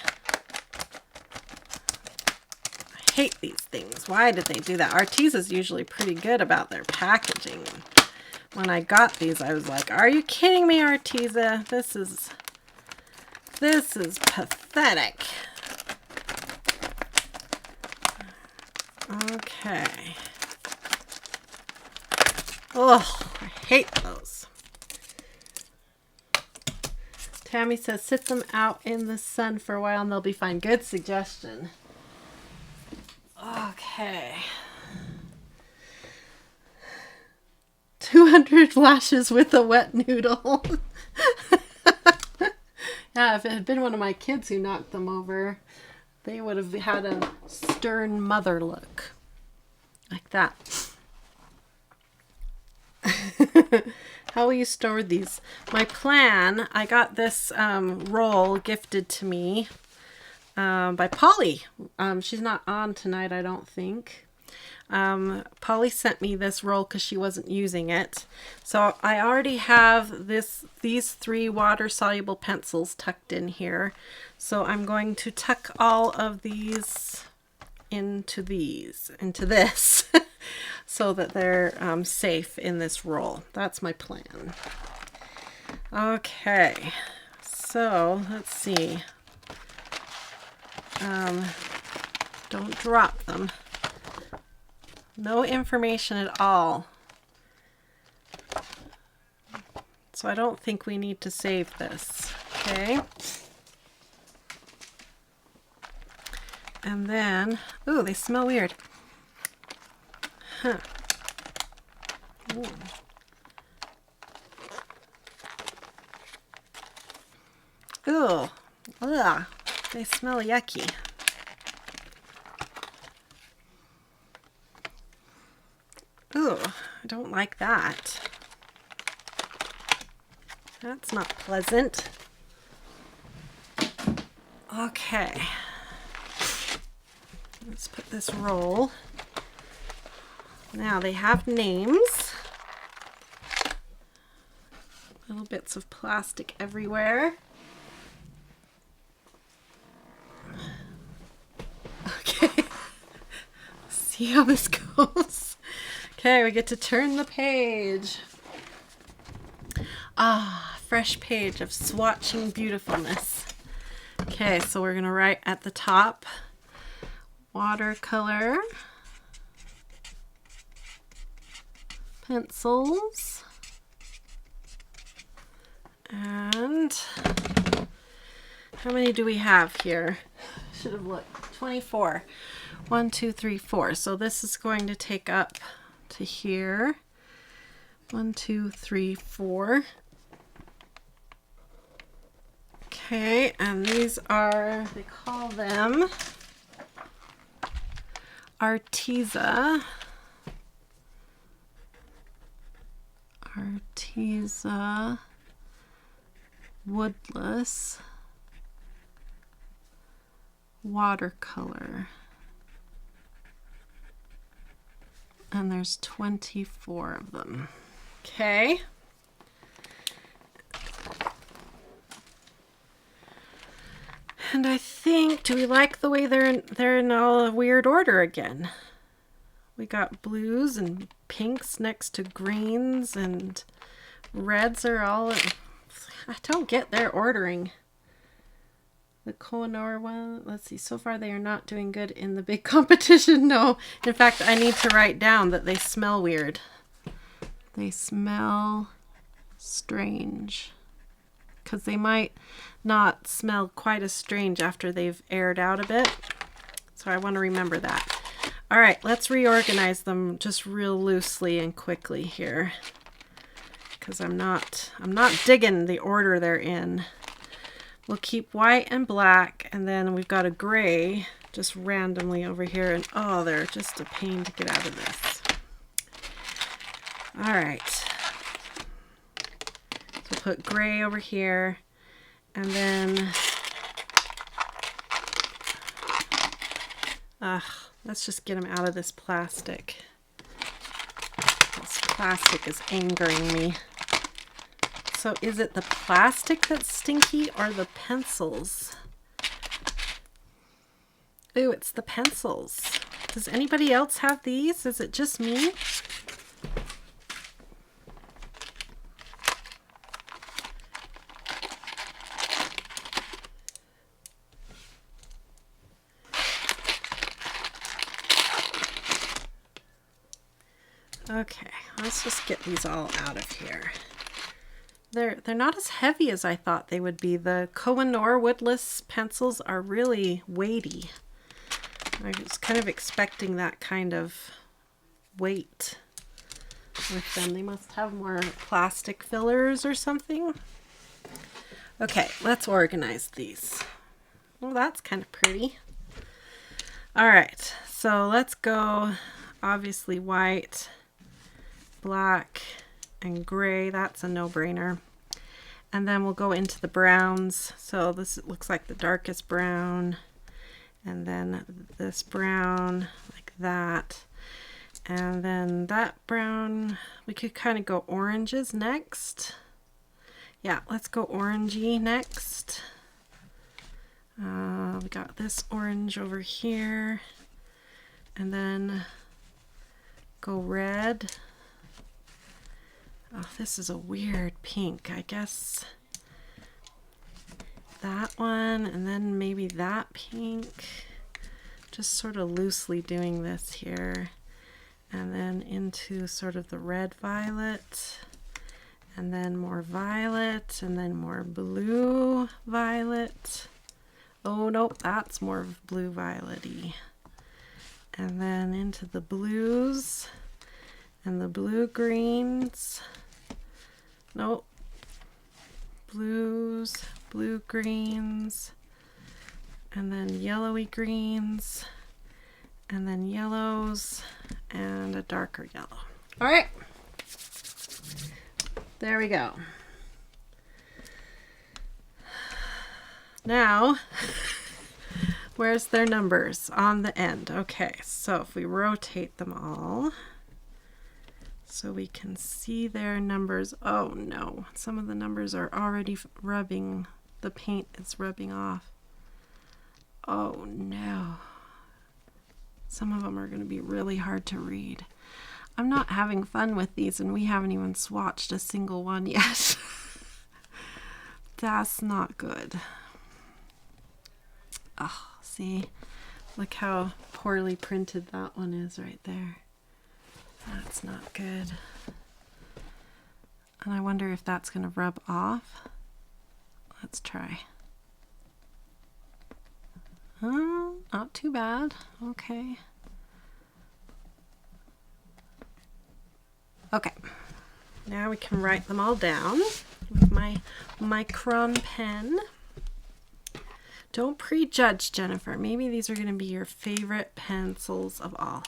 I hate these things. Why did they do that? Arteza's usually pretty good about their packaging. When I got these, I was like, are you kidding me, Arteza? This is pathetic. Okay. Oh, I hate those. Tammy says, sit them out in the sun for a while and they'll be fine. Good suggestion. Okay. 200 lashes with a wet noodle. Yeah, if it had been one of my kids who knocked them over, they would have had a stern mother look. Like that. How will you store these? My plan, I got this roll gifted to me by Polly. She's not on tonight, I don't think. Polly sent me this roll because she wasn't using it. So I already have these 3 water-soluble pencils tucked in here. So I'm going to tuck all of these into this. So that they're safe in this roll. That's my plan. Okay, so let's see. Don't drop them. No information at all. So I don't think we need to save this. Okay. And then, ooh, they smell weird. Huh. Ooh. Ooh. Ugh. They smell yucky. Ooh, I don't like that. That's not pleasant. Okay. Let's put this roll. Now they have names. Little bits of plastic everywhere. Okay. See how this goes. Okay, we get to turn the page. Ah, fresh page of swatching beautifulness. Okay, so we're going to write at the top, watercolor, pencils, and how many do we have here? Should have looked. 24. 1, 2, 3, 4. So this is going to take up to here. 1, 2, 3, 4. Okay, and these are, they call them Arteza Woodless Watercolor. And there's 24 of them. Okay. And I think, do we like the way they're in all a weird order again? We got blues and pinks next to greens, and reds are all, I don't get their ordering. The Kohinoor one, let's see, so far they are not doing good in the big competition. No, in fact, I need to write down that they smell weird. They smell strange. Because they might not smell quite as strange after they've aired out a bit. So I want to remember that. All right, let's reorganize them just real loosely and quickly here. Because I'm not digging the order they're in. We'll keep white and black, and then we've got a gray just randomly over here, and oh, they're just a pain to get out of this. All right. So put gray over here, and then let's just get them out of this plastic. This plastic is angering me. So is it the plastic that's stinky or the pencils? Ooh, it's the pencils. Does anybody else have these? Is it just me? Okay, let's just get these all out of here. They're not as heavy as I thought they would be. The Kohinoor Woodless pencils are really weighty. I was kind of expecting that kind of weight with them. They must have more plastic fillers or something. Okay, let's organize these. Well, that's kind of pretty. All right, so let's go, obviously white, black, and gray. That's a no-brainer. And then we'll go into the browns. So this looks like the darkest brown, and then this brown like that, and then that brown. We could kind of go oranges next. Yeah, let's go orangey next. We got this orange over here, and then go red. Oh, this is a weird pink. I guess that one, and then maybe that pink. Just sort of loosely doing this here. And then into sort of the red violet, and then more violet, and then more blue violet. Oh, nope, that's more blue violet-y. And then into the blues and the blue greens. Nope. Blues, blue greens, and then yellowy greens, and then yellows, and a darker yellow. All right. There we go. Now, where's their numbers on the end? Okay, so if we rotate them all, so we can see their numbers. Oh no, some of the numbers are already rubbing, the paint is rubbing off. Oh no. Some of them are going to be really hard to read. I'm not having fun with these, and we haven't even swatched a single one yet. That's not good. Oh, see? Look how poorly printed that one is right there. That's not good. And I wonder if that's going to rub off. Let's try. Not too bad. Okay. Okay. Now we can write them all down with my Micron pen. Don't prejudge, Jennifer. Maybe these are going to be your favorite pencils of all.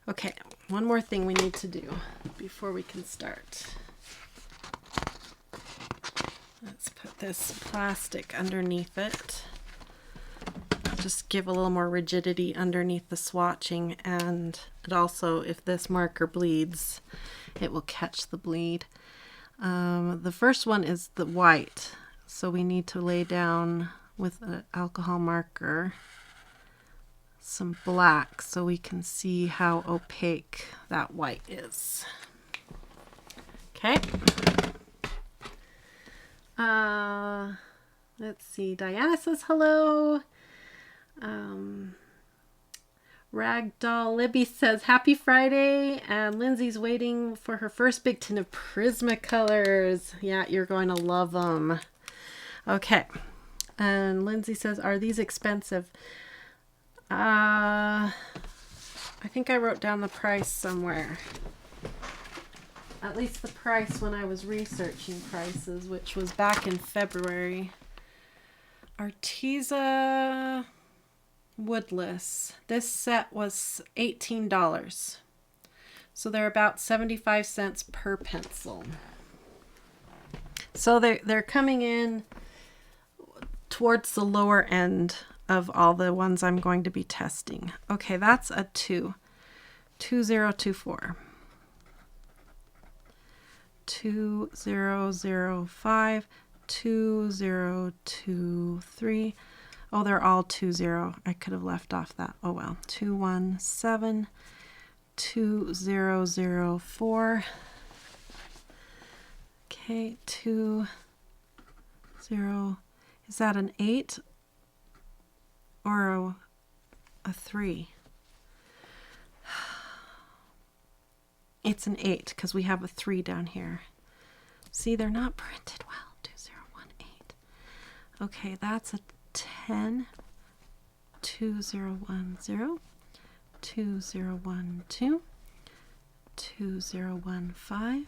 Okay, one more thing we need to do before we can start. Let's put this plastic underneath it. Just give a little more rigidity underneath the swatching, and it also, if this marker bleeds, it will catch the bleed. The first one is the white, so we need to lay down with an alcohol marker some black so we can see how opaque that white is. Okay. Let's see. Diana says hello. Ragdoll Libby says happy Friday, and Lindsay's waiting for her first big tin of Prismacolors. Yeah, you're going to love them. Okay. And Lindsay says, are these expensive? I think I wrote down the price somewhere. At least the price when I was researching prices, which was back in February. Arteza Woodless. This set was $18. So they're about 75 cents per pencil. So they're coming in towards the lower end of all the ones I'm going to be testing. Okay, that's a 2024. 2005, 2023. Oh, they're all 20. I could have left off that. Oh well. 217, 2004. Okay, 20. Is that an 8 or a 3? It's an 8 because we have a 3 down here. See, they're not printed well. 2018. Okay, that's a 10. 2010. 2012. 2015.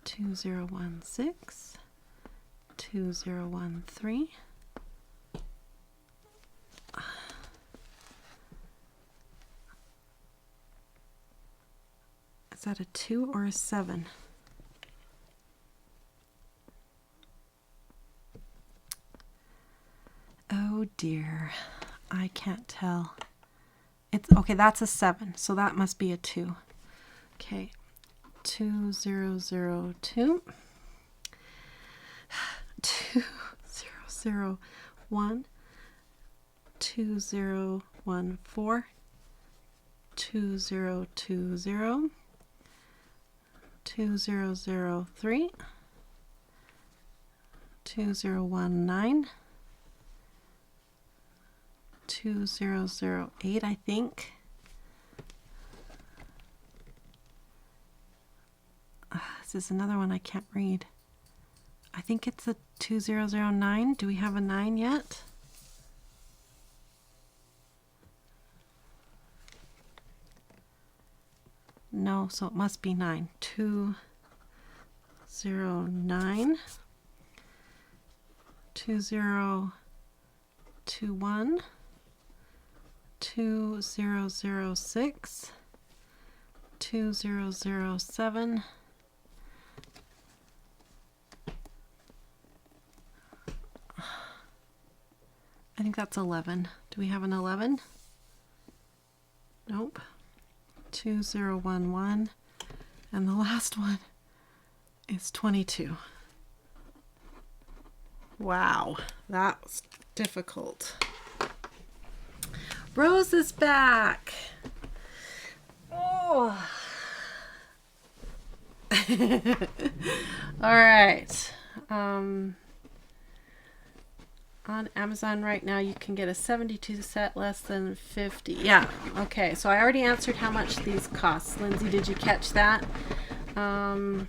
2016. 2013. Is that a 2 or a 7? Oh dear, I can't tell. It's okay, that's a 7, so that must be a 2. Okay, 2002. 2001. 2014. 2020. 2003. 2019. 2008, I think. This is another one I can't read. I think it's a 2009. Do we have a 9 yet? No, so it must be 9. 209. 2021. 2006. 2007. I think that's 11. Do we have an 11? Nope. 2011. And the last one is 22. Wow, that was difficult. Rose is back. Oh. All right. On Amazon right now, you can get a 72 set less than 50. Yeah, okay. So I already answered how much these cost. Lindsay, did you catch that? Arteza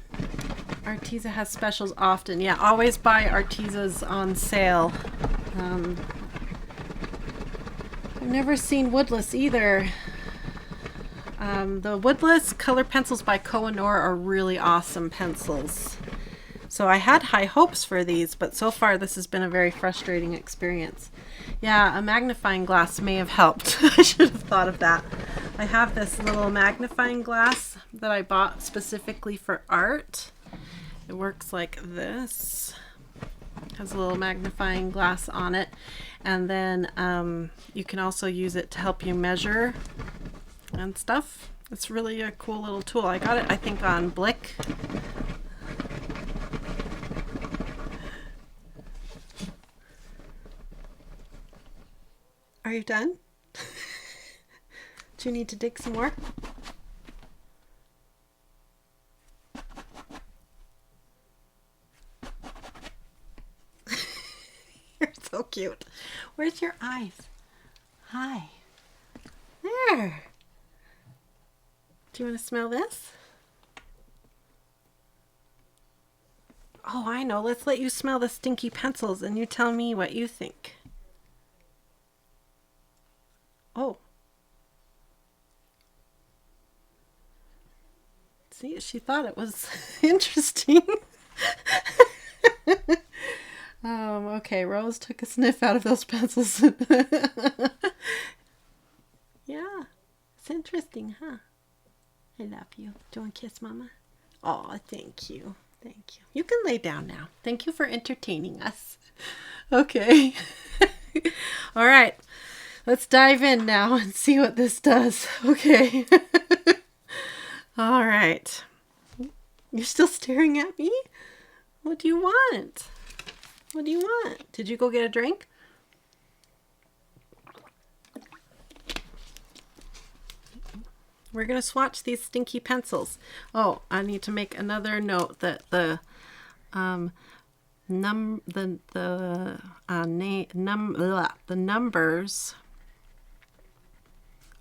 has specials often. Yeah, always buy Artezas on sale. I've never seen Woodless either. The Woodless color pencils by Kohinoor are really awesome pencils. So I had high hopes for these, but so far this has been a very frustrating experience. Yeah, a magnifying glass may have helped. I should have thought of that. I have this little magnifying glass that I bought specifically for art. It works like this. It has a little magnifying glass on it. And then you can also use it to help you measure and stuff. It's really a cool little tool. I got it, I think, on Blick. Are you done? Do you need to dig some more? You're so cute. Where's your eyes? Hi. There. Do you want to smell this? Oh, I know. Let's let you smell the stinky pencils and you tell me what you think. Oh. See, she thought it was interesting. Okay, Rose took a sniff out of those pencils. Yeah, it's interesting, huh? I love you. Do you want to kiss Mama? Oh, thank you. Thank you. You can lay down now. Thank you for entertaining us. Okay. All right. Let's dive in now and see what this does. Okay. All right. You're still staring at me? What do you want? What do you want? Did you go get a drink? We're going to swatch these stinky pencils. Oh, I need to make another note that the numbers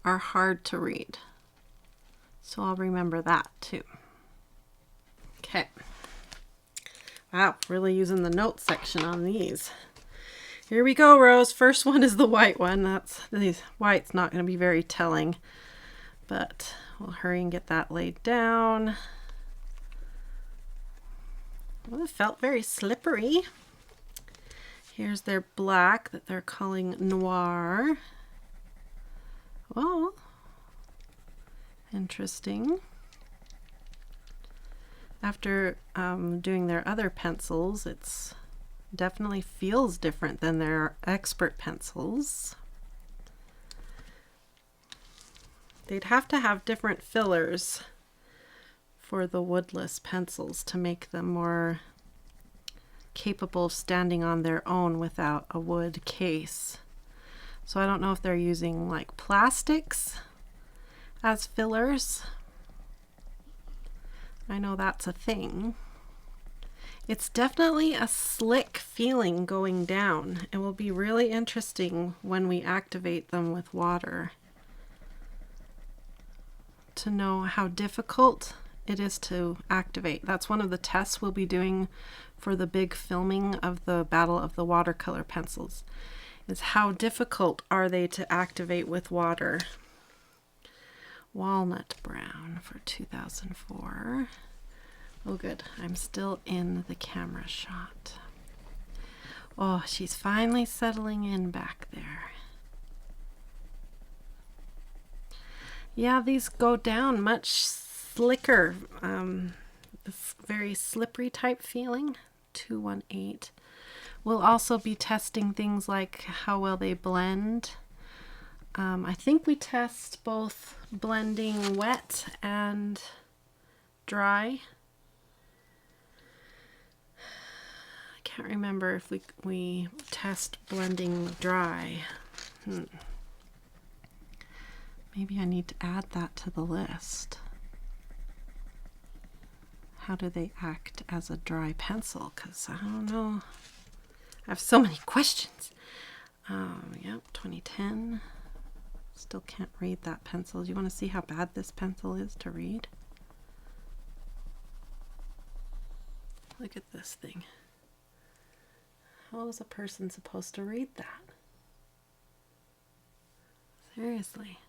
are hard to read. So I'll remember that too. Okay. Wow, really using the notes section on these. Here we go, Rose. First one is the white one. These white's not going to be very telling, but we'll hurry and get that laid down. Well, it felt very slippery. Here's their black that they're calling noir. Oh, interesting. After doing their other pencils, it's definitely feels different than their expert pencils. They'd have to have different fillers for the woodless pencils to make them more capable of standing on their own without a wood case. So I don't know if they're using like plastics as fillers. I know that's a thing. It's definitely a slick feeling going down. It will be really interesting when we activate them with water to know how difficult it is to activate. That's one of the tests we'll be doing for the big filming of the Battle of the Watercolor pencils, is how difficult are they to activate with water. Walnut brown for 2004. Oh good, I'm still in the camera shot. Oh, she's finally settling in back there. Yeah, these go down much slicker. This very slippery type feeling. 218. We'll also be testing things like how well they blend. I think we test both blending wet and dry. I can't remember if we test blending dry. Maybe I need to add that to the list. How do they act as a dry pencil? Because I don't know. I have so many questions. Yep, 2010. Still can't read that pencil. Do you want to see how bad this pencil is to read? Look at this thing. How is a person supposed to read that? Seriously.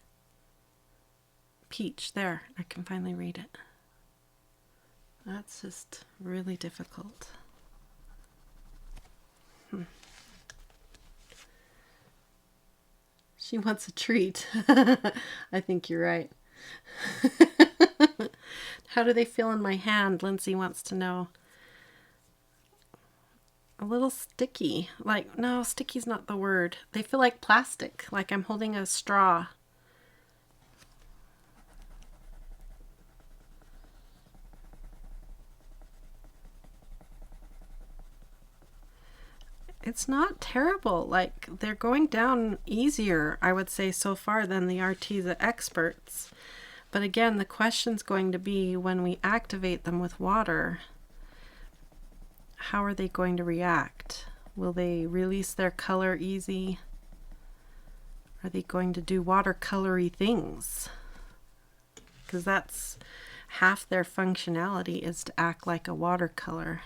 Peach, there, I can finally read it. That's just really difficult. She wants a treat. I think you're right. How do they feel in my hand? Lindsay wants to know. A little sticky. Like, no, sticky's not the word. They feel like plastic, like I'm holding a straw. It's not terrible. Like, they're going down easier, I would say, so far than the Arteza experts. But again, the question's going to be when we activate them with water, how are they going to react? Will they release their color easy? Are they going to do watercolory things? Because that's half their functionality, is to act like a watercolor.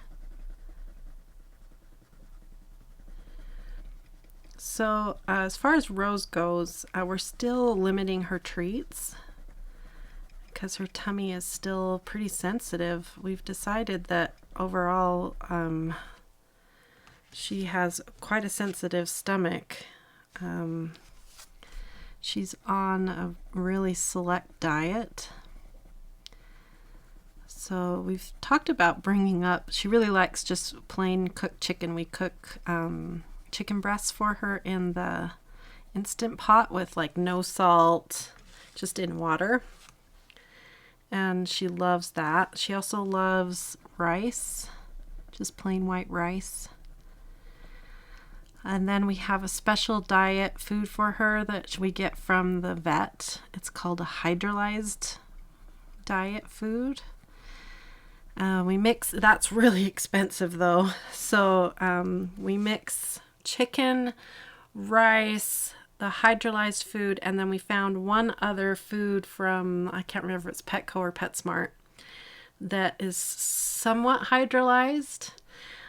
So as far as Rose goes, we're still limiting her treats because her tummy is still pretty sensitive. We've decided that overall she has quite a sensitive stomach. She's on a really select diet. So we've talked about bringing up, she really likes just plain cooked chicken. We cook chicken breasts for her in the Instant Pot with like no salt, just in water. And she loves that. She also loves rice, just plain white rice. And then we have a special diet food for her that we get from the vet. It's called a hydrolyzed diet food. We mix, that's really expensive though. So we mix chicken, rice, the hydrolyzed food, and then we found one other food from, I can't remember if it's Petco or PetSmart, that is somewhat hydrolyzed,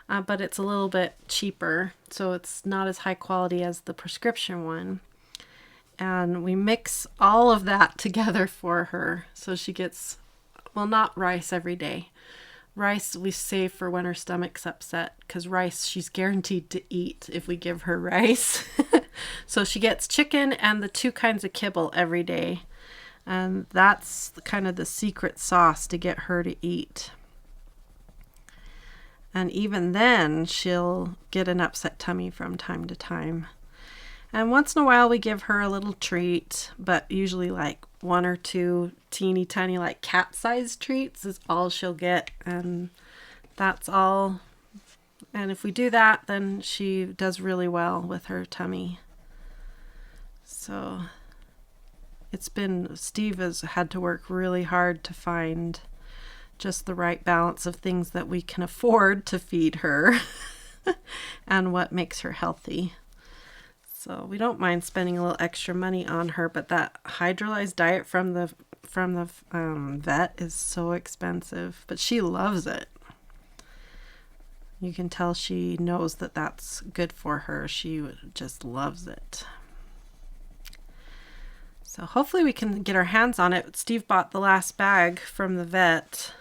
but it's a little bit cheaper, so it's not as high quality as the prescription one. And we mix all of that together for her, so she gets, well, not rice every day. Rice we save for when her stomach's upset, because rice she's guaranteed to eat if we give her rice. So she gets chicken and the 2 kinds of kibble every day. And that's kind of the secret sauce to get her to eat. And even then, she'll get an upset tummy from time to time. And once in a while we give her a little treat, but usually like 1 or 2 teeny tiny like cat-sized treats is all she'll get, and that's all. And if we do that, then she does really well with her tummy. So it's been, Steve has had to work really hard to find just the right balance of things that we can afford to feed her and what makes her healthy. So we don't mind spending a little extra money on her, but that hydrolyzed diet from the vet is so expensive, but she loves it. You can tell she knows that that's good for her. She just loves it. So hopefully we can get our hands on it. Steve bought the last bag from the vet.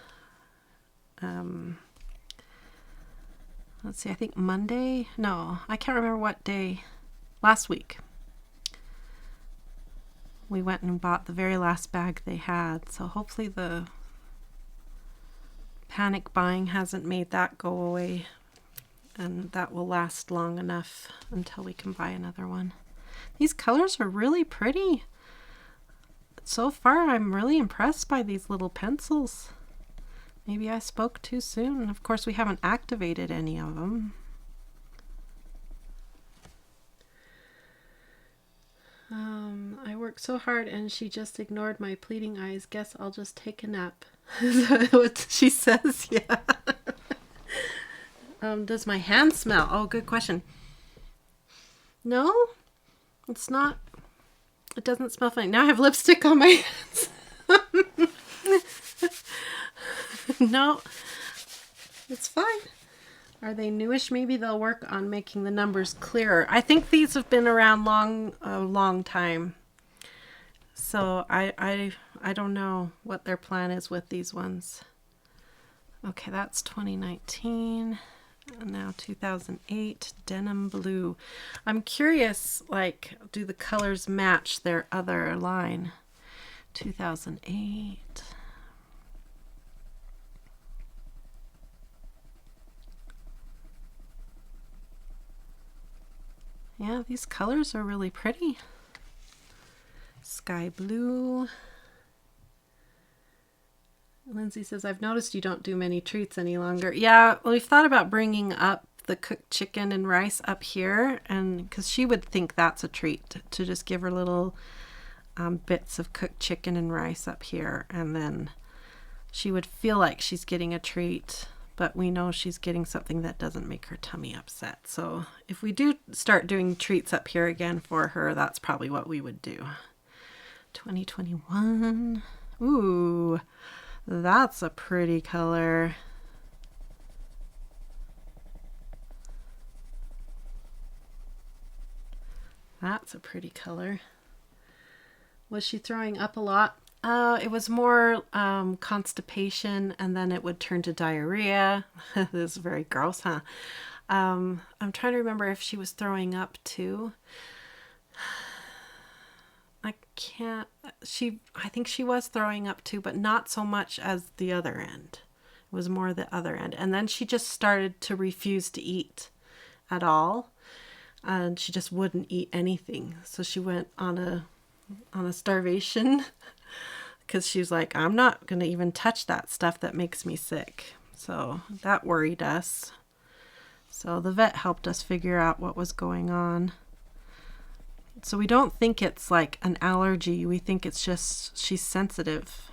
Let's see, I think Monday? No, I can't remember what day. Last week. We went and bought the very last bag they had. So hopefully the panic buying hasn't made that go away. And that will last long enough until we can buy another one. These colors are really pretty. So far, I'm really impressed by these little pencils. Maybe I spoke too soon. Of course, we haven't activated any of them. I worked so hard and she just ignored my pleading eyes. Guess I'll just take a nap. What she says, yeah. Does my hand smell? Oh, good question. No, it's not. It doesn't smell funny. Now I have lipstick on my hands. No, it's fine. Are they newish? Maybe they'll work on making the numbers clearer. I think these have been around a long time. So I don't know what their plan is with these ones. Okay, that's 2019. And now 2008, denim blue. I'm curious, like, do the colors match their other line? 2008. Yeah, these colors are really pretty. Sky blue. Lindsay says, I've noticed you don't do many treats any longer. Yeah, well, we've thought about bringing up the cooked chicken and rice up here, and because she would think that's a treat to just give her little bits of cooked chicken and rice up here, and then she would feel like she's getting a treat, but we know she's getting something that doesn't make her tummy upset. So if we do start doing treats up here again for her, that's probably what we would do. 2021. Ooh, that's a pretty color. That's a pretty color. Was she throwing up a lot? It was more constipation, and then it would turn to diarrhea. This is very gross, huh? I'm trying to remember if she was throwing up too. I think she was throwing up too, but not so much as the other end. It was more the other end. And then she just started to refuse to eat at all. And she just wouldn't eat anything. So she went on a starvation because she was like, I'm not going to even touch that stuff that makes me sick. So that worried us. So the vet helped us figure out what was going on. So we don't think it's like an allergy. We think it's just she's sensitive.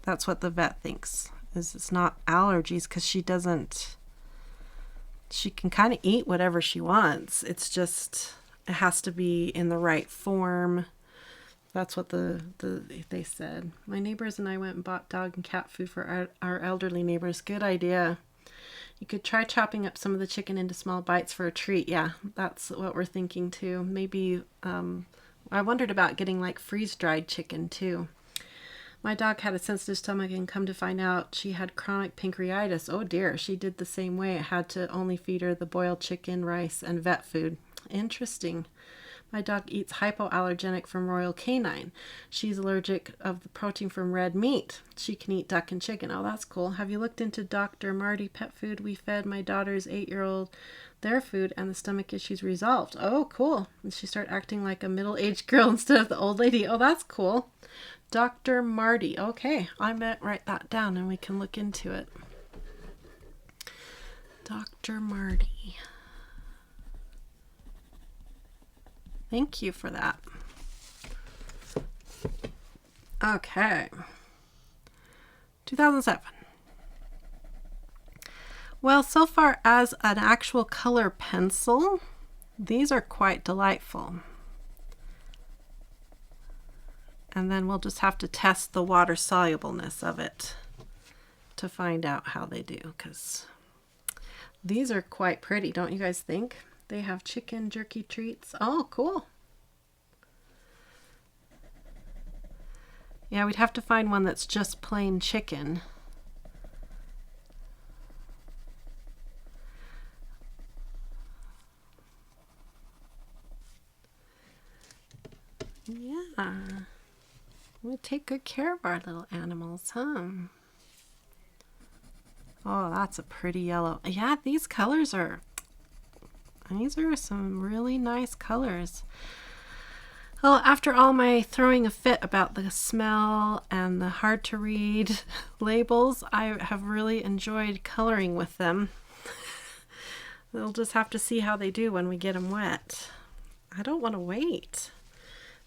That's what the vet thinks, is it's not allergies, because she can kind of eat whatever she wants. It's just, it has to be in the right form. That's what they said. My neighbors and I went and bought dog and cat food for our elderly neighbors. Good idea. You could try chopping up some of the chicken into small bites for a treat. Yeah, that's what we're thinking too. Maybe, I wondered about getting like freeze-dried chicken too. My dog had a sensitive stomach, and come to find out she had chronic pancreatitis. Oh dear, she did the same way. I had to only feed her the boiled chicken, rice, and vet food. Interesting. My dog eats hypoallergenic from Royal Canine. She's allergic of the protein from red meat. She can eat duck and chicken. Oh, that's cool. Have you looked into Dr. Marty Pet Food? We fed my daughter's 8-year-old their food, and the stomach issues resolved. Oh, cool. And she started acting like a middle-aged girl instead of the old lady. Oh, that's cool. Dr. Marty. Okay, I might write that down and we can look into it. Dr. Marty. Thank you for that. Okay. 2007. Well, so far as an actual color pencil, these are quite delightful. And then we'll just have to test the water solubleness of it to find out how they do, because these are quite pretty, don't you guys think? They have chicken jerky treats. Oh, cool. Yeah, we'd have to find one that's just plain chicken. Yeah. We take good care of our little animals, huh? Oh, that's a pretty yellow. Yeah, these colors are... These are some really nice colors. Well, after all my throwing a fit about the smell and the hard to read labels, I have really enjoyed coloring with them. We'll just have to see how they do when we get them wet. I don't want to wait,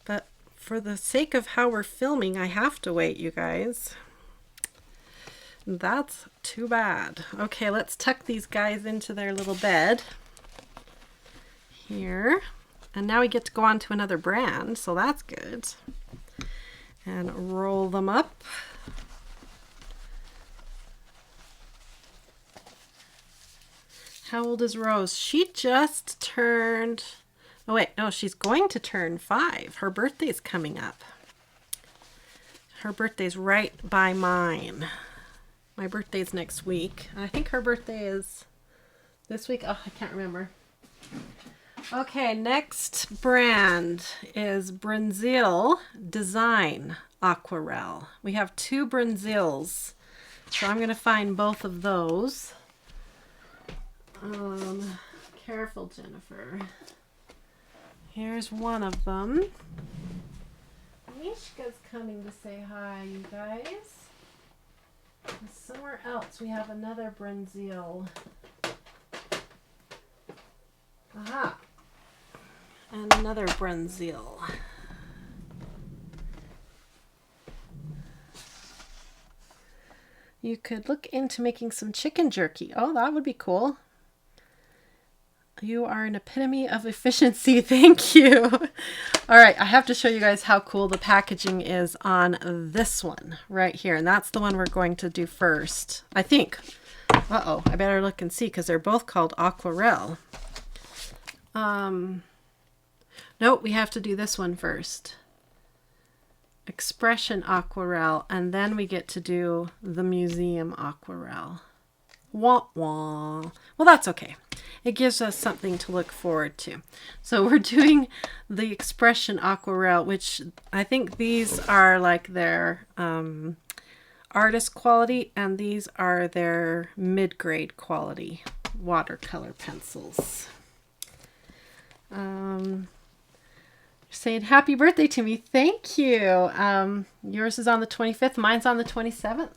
but for the sake of how we're filming, I have to wait, you guys. That's too bad. Okay, let's tuck these guys into their little bed here. And now we get to go on to another brand, so that's good. And roll them up. How old is Rose? She just turned... Oh wait, no, she's going to turn 5. Her birthday's coming up. Her birthday's right by mine. My birthday's next week. I think her birthday is this week. Oh, I can't remember. Okay, next brand is Bruynzeel Design Aquarelle. We have 2 Brunzeels, so I'm going to find both of those. Careful, Jennifer. Here's one of them. Mishka's coming to say hi, you guys. And somewhere else we have another Bruynzeel. Aha! And another Brunszeel. You could look into making some chicken jerky. Oh, that would be cool. You are an epitome of efficiency. Thank you. All right, I have to show you guys how cool the packaging is on this one right here. And that's the one we're going to do first, I think. Uh-oh, I better look and see because they're both called Aquarelle. Nope, we have to do this one first. Expression Aquarelle, and then we get to do the Museum Aquarelle. Wah wah. Well, that's okay. It gives us something to look forward to. So we're doing the Expression Aquarelle, which I think these are like their artist quality, and these are their mid-grade quality watercolor pencils. Saying happy birthday to me. Thank you. Yours is on the 25th. Mine's on the 27th.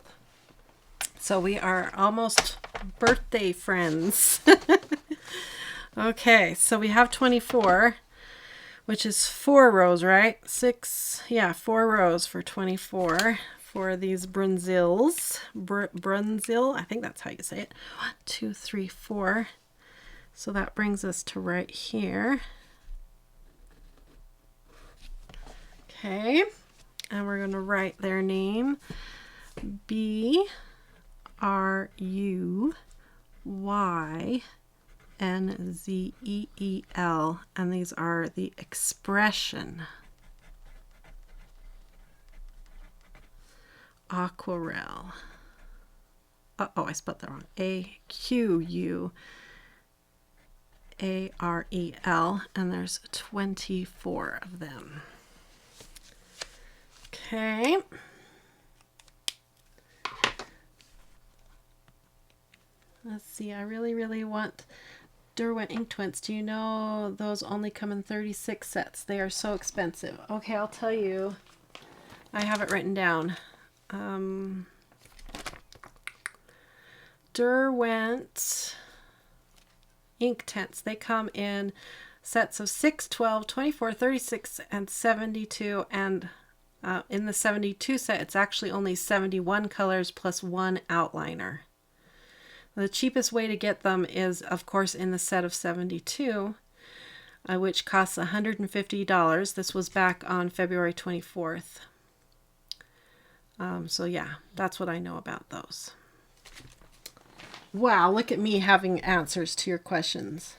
So we are almost birthday friends. Okay, so we have 24, which is 4 rows, right? 6, yeah, 4 rows for 24 for these Bruynzeels. Bruynzeel, I think that's how you say it. 1, 2, 3, 4. So that brings us to right here. Okay, and we're going to write their name. Bruynzeel, and these are the Expression Aquarelle. Uh-oh, I spelled that wrong. Aquarel, and there's 24 of them. Okay. Let's see, I really want Derwent ink twins. Do you know those only come in 36 sets? They are so expensive. Okay, I'll tell you. I have it written down. Derwent ink tints. They come in sets of 6, 12, 24, 36, and 72. And in the 72 set, it's actually only 71 colors plus 1 outliner. The cheapest way to get them is, of course, in the set of 72, which costs $150. This was back on February 24th. So yeah, that's what I know about those. Wow, look at me having answers to your questions.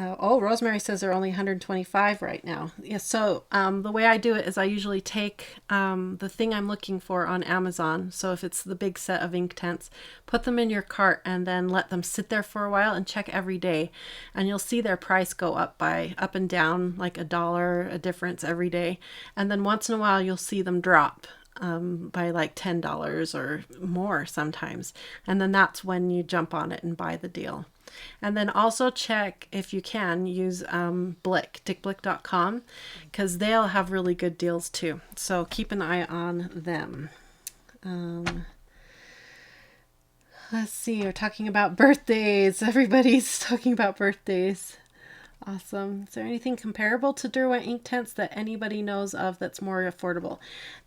Oh, Rosemary says they're only 125 right now. Yeah, so the way I do it is I usually take the thing I'm looking for on Amazon. So if it's the big set of ink tints, put them in your cart and then let them sit there for a while and check every day. And you'll see their price go up and down like $1 a difference every day. And then once in a while you'll see them drop by like $10 or more sometimes. And then that's when you jump on it and buy the deal. And then also check, if you can, use dickblick.com, because they'll have really good deals too. So keep an eye on them. Let's see, we're talking about birthdays. Everybody's talking about birthdays. Awesome. Is there anything comparable to Derwent ink tints that anybody knows of that's more affordable?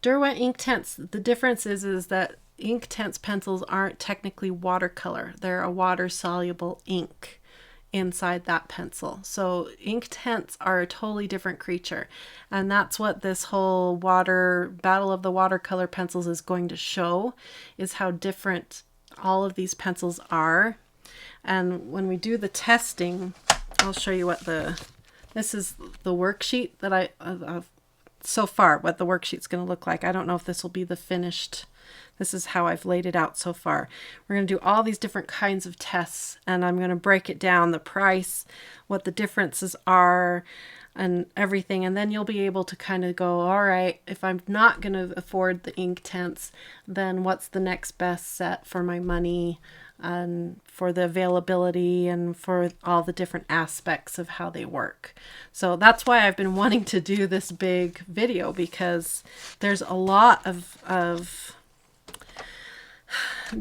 Derwent ink tints, the difference is that ink tints pencils aren't technically watercolor. They're a water-soluble ink inside that pencil. So ink tints are a totally different creature. And that's what this whole battle of the watercolor pencils is going to show, is how different all of these pencils are. And when we do the testing, I'll show you what this is the worksheet that so far what the worksheet's going to look like. I don't know if this will be the finished. This is how I've laid it out so far. We're going to do all these different kinds of tests, and I'm going to break it down, the price, what the differences are, and everything. And then you'll be able to kind of go, all right, if I'm not going to afford the Inktense, then what's the next best set for my money, and for the availability and for all the different aspects of how they work. So that's why I've been wanting to do this big video, because there's a lot of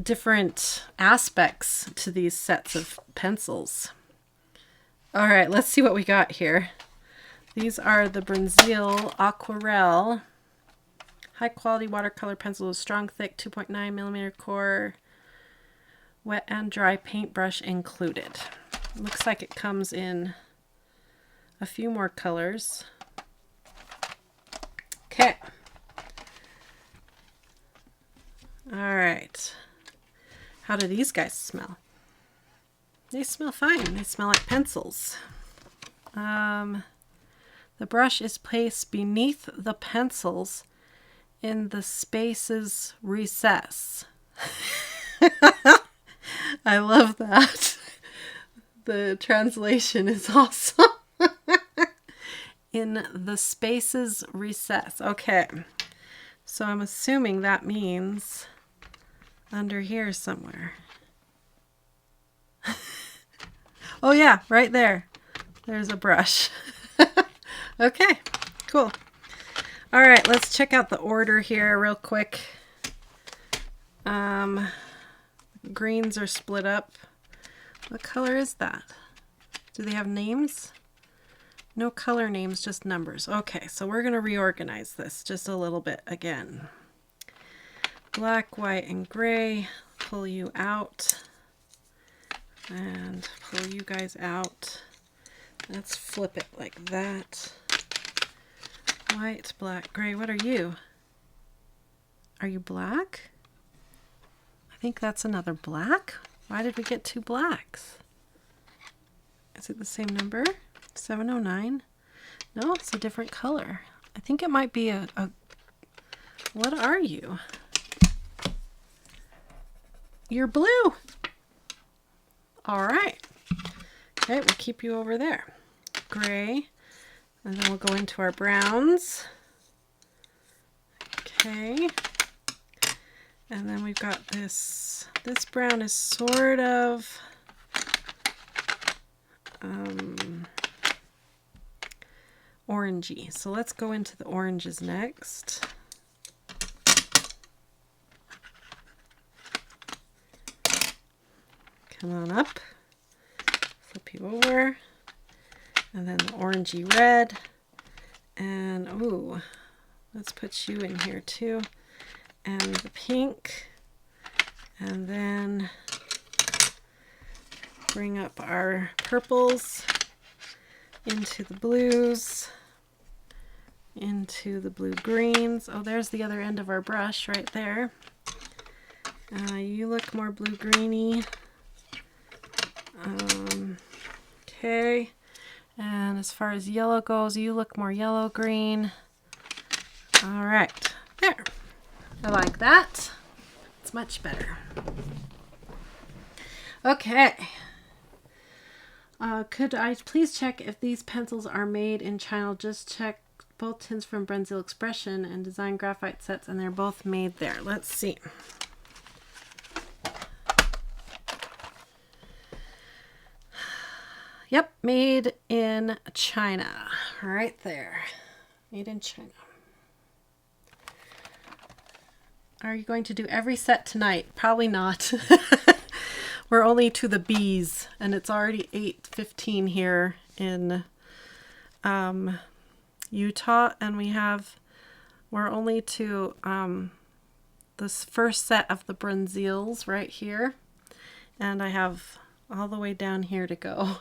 different aspects to these sets of pencils. All right, let's see what we got here. These are the Brunszeel Aquarelle high quality watercolor pencil with strong, thick 2.9 millimeter core, wet and dry paintbrush included. Looks like it comes in a few more colors. Okay. All right. How do these guys smell? They smell fine. They smell like pencils. The brush is placed beneath the pencils in the space's recess. I love that. The translation is awesome. In the space's recess. Okay. So I'm assuming that means under here somewhere. Oh yeah, right there. There's a brush. Okay, cool. All right, let's check out the order here real quick. Greens are split up. What color is that? Do they have names? No color names, just numbers. Okay, so we're going to reorganize this just a little bit again. Black, white, and gray. Pull you out. And pull you guys out. Let's flip it like that. White, black, gray. What are you? Are you black? I think that's another black. Why did we get two blacks? Is it the same number? 709? No, it's a different color. I think it might be a what are you? You're blue. All right. Okay, we'll keep you over there. Gray. And then we'll go into our browns. Okay. And then we've got this. This brown is sort of orangey. So let's go into the oranges next. Come on up. Flip you over. And then the orangey red. And, ooh, let's put you in here too. And the pink. And then bring up our purples into the blues, into the blue greens. Oh, there's the other end of our brush right there. You look more blue greeny. Okay. And as far as yellow goes, you look more yellow green. All right, there. I like that. It's much better. Okay. Could I please check if these pencils are made in China? Just check both tins from Bruynzeel Expression and Design Graphite sets, and they're both made there. Let's see. Yep, made in China. Right there. Made in China. Are you going to do every set tonight? Probably not. We're only to the B's, and it's already 8:15 here in Utah, and we're only to this first set of the Brunzeels right here, and I have all the way down here to go.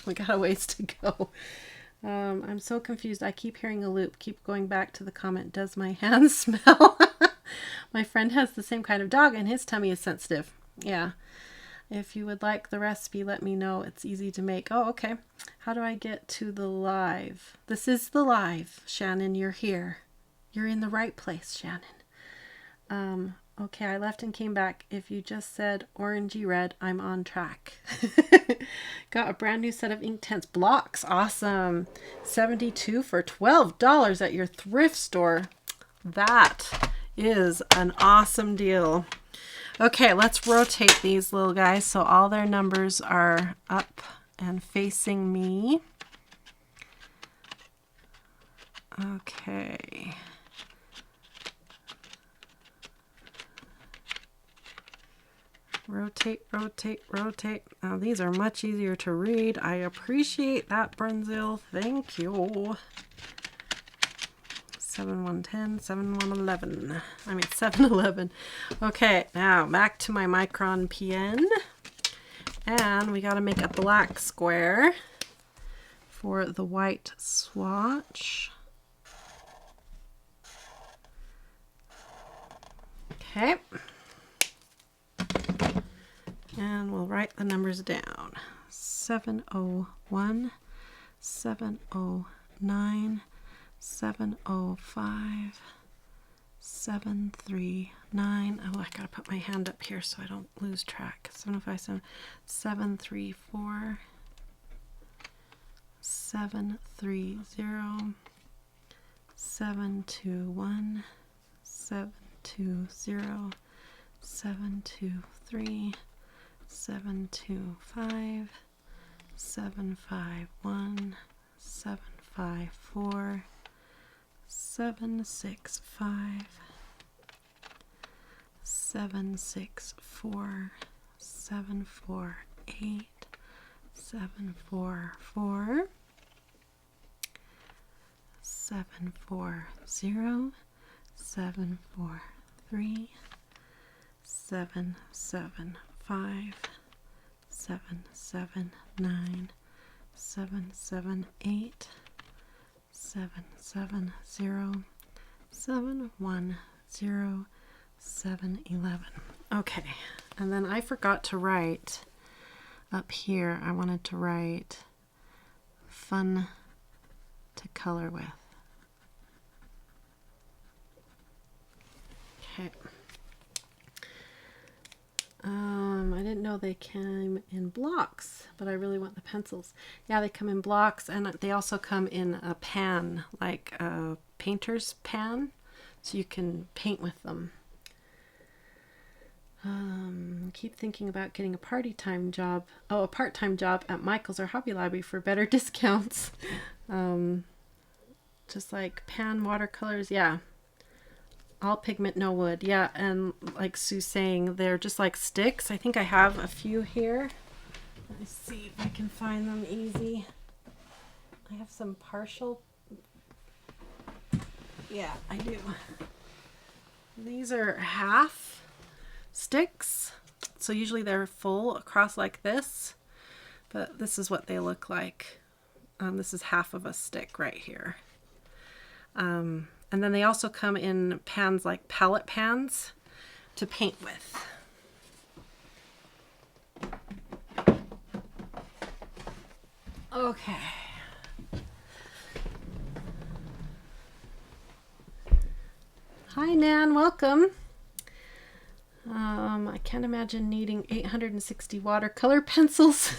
We got a ways to go. I'm so confused. I keep hearing a loop. Keep going back to the comment. Does my hand smell? My friend has the same kind of dog, and his tummy is sensitive. Yeah. If you would like the recipe, let me know. It's easy to make. Oh, okay. How do I get to the live? This is the live. Shannon, you're here. You're in the right place, Shannon. Okay, I left and came back. If you just said orangey red, I'm on track. Got a brand new set of Inktense blocks. Awesome. 72 for $12 at your thrift store. That is an awesome deal. Okay, let's rotate these little guys so all their numbers are up and facing me. Okay. Rotate, rotate, rotate. Now these are much easier to read. I appreciate that, Brunszeel. Thank you. 7110, 7111. I mean 711. Okay, now back to my Micron pen. And we got to make a black square for the white swatch. Okay. And we'll write the numbers down. 701, 709, 705, 739. Oh, I gotta put my hand up here so I don't lose track. 705, 734, 730, 721, 720, 723, 725, 751, 754, 765, 764, 748, 744, 740, 743, 775, 779, 778, 770, 710, 711. Okay, and then I forgot to write up here. I wanted to write fun to color with. Okay. I didn't know they came in blocks, but I really want the pencils. Yeah, they come in blocks, and they also come in a pan, like a painter's pan, so you can paint with them. Keep thinking about getting a part-time job at Michael's or Hobby Lobby for better discounts. Just like pan watercolors, yeah. All pigment, no wood. Yeah, and like Sue's saying, they're just like sticks. I think I have a few here. Let me see if I can find them easy. I have some partial. Yeah, I do. These are half sticks. So usually they're full across like this. But this is what they look like. This is half of a stick right here. And then they also come in pans like palette pans to paint with. Okay. Hi Nan, welcome. I can't imagine needing 860 watercolor pencils.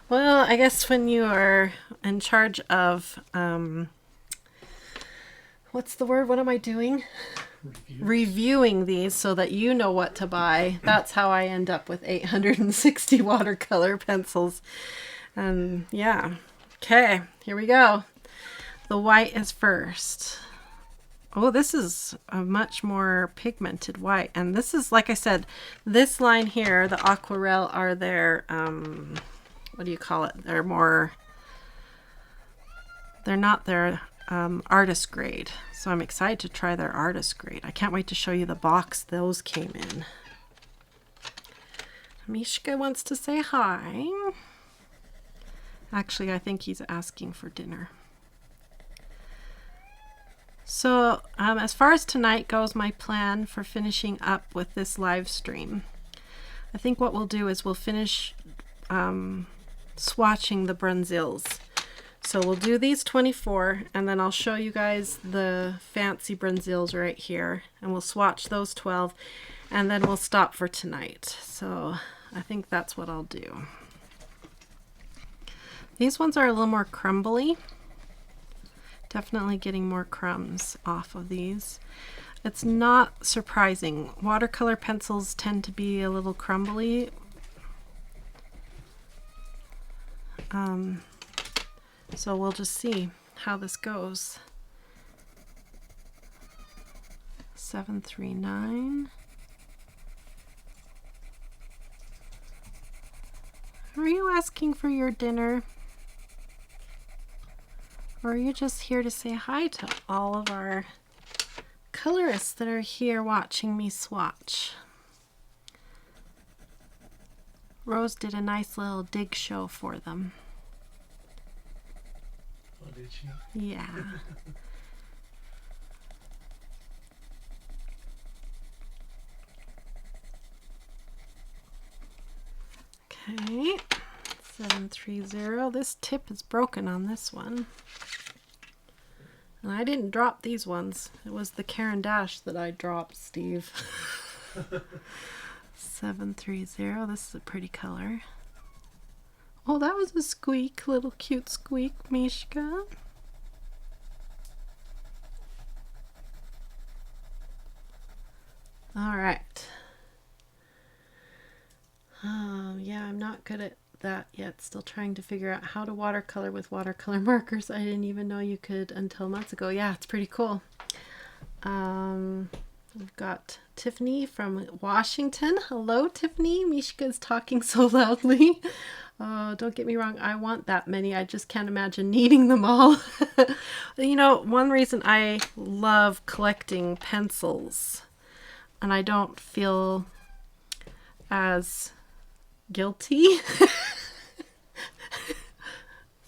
Well, I guess when you are in charge of what's the word? What am I doing? Reviewing these so that you know what to buy. That's how I end up with 860 watercolor pencils. And yeah. Okay, here we go. The white is first. Oh, this is a much more pigmented white. And this is, like I said, this line here, the aquarelle, are their, what do you call it? They're not their artist grade. So I'm excited to try their artist grade. I can't wait to show you the box those came in. Mishka wants to say hi. Actually, I think he's asking for dinner. So as far as tonight goes, my plan for finishing up with this live stream, I think what we'll do is we'll finish swatching the Brunzeels. So we'll do these 24, and then I'll show you guys the fancy Brunzeels right here, and we'll swatch those 12, and then we'll stop for tonight. So I think that's what I'll do. These ones are a little more crumbly. Definitely getting more crumbs off of these. It's not surprising. Watercolor pencils tend to be a little crumbly. So we'll just see how this goes. 739. Are you asking for your dinner? Or are you just here to say hi to all of our colorists that are here watching me swatch? Rose did a nice little dig show for them. Oh, did she? Yeah. Okay, 730. This tip is broken on this one. And I didn't drop these ones. It was the Caran d'Ache that I dropped, Steve. 730. This is a pretty color. Oh, that was a squeak. Little cute squeak, Mishka. All right. Yeah, I'm not good at that yet. Still trying to figure out how to watercolor with watercolor markers. I didn't even know you could until months ago. Yeah, it's pretty cool. We've got Tiffany from Washington. Hello, Tiffany. Mishka's talking so loudly. Don't get me wrong. I want that many. I just can't imagine needing them all. You know, one reason I love collecting pencils, and I don't feel as guilty.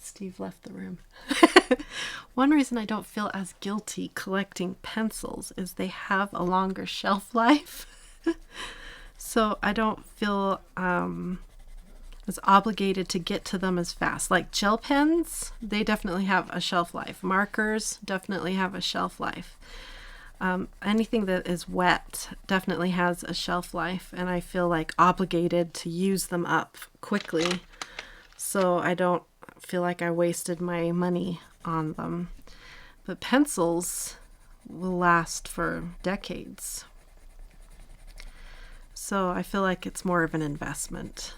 Steve left the room. One reason I don't feel as guilty collecting pencils is they have a longer shelf life. So I don't feel as obligated to get to them as fast. Like gel pens, they definitely have a shelf life. Markers definitely have a shelf life. Anything that is wet definitely has a shelf life, and I feel like obligated to use them up quickly, so I don't feel like I wasted my money on them. But pencils will last for decades, so I feel like it's more of an investment.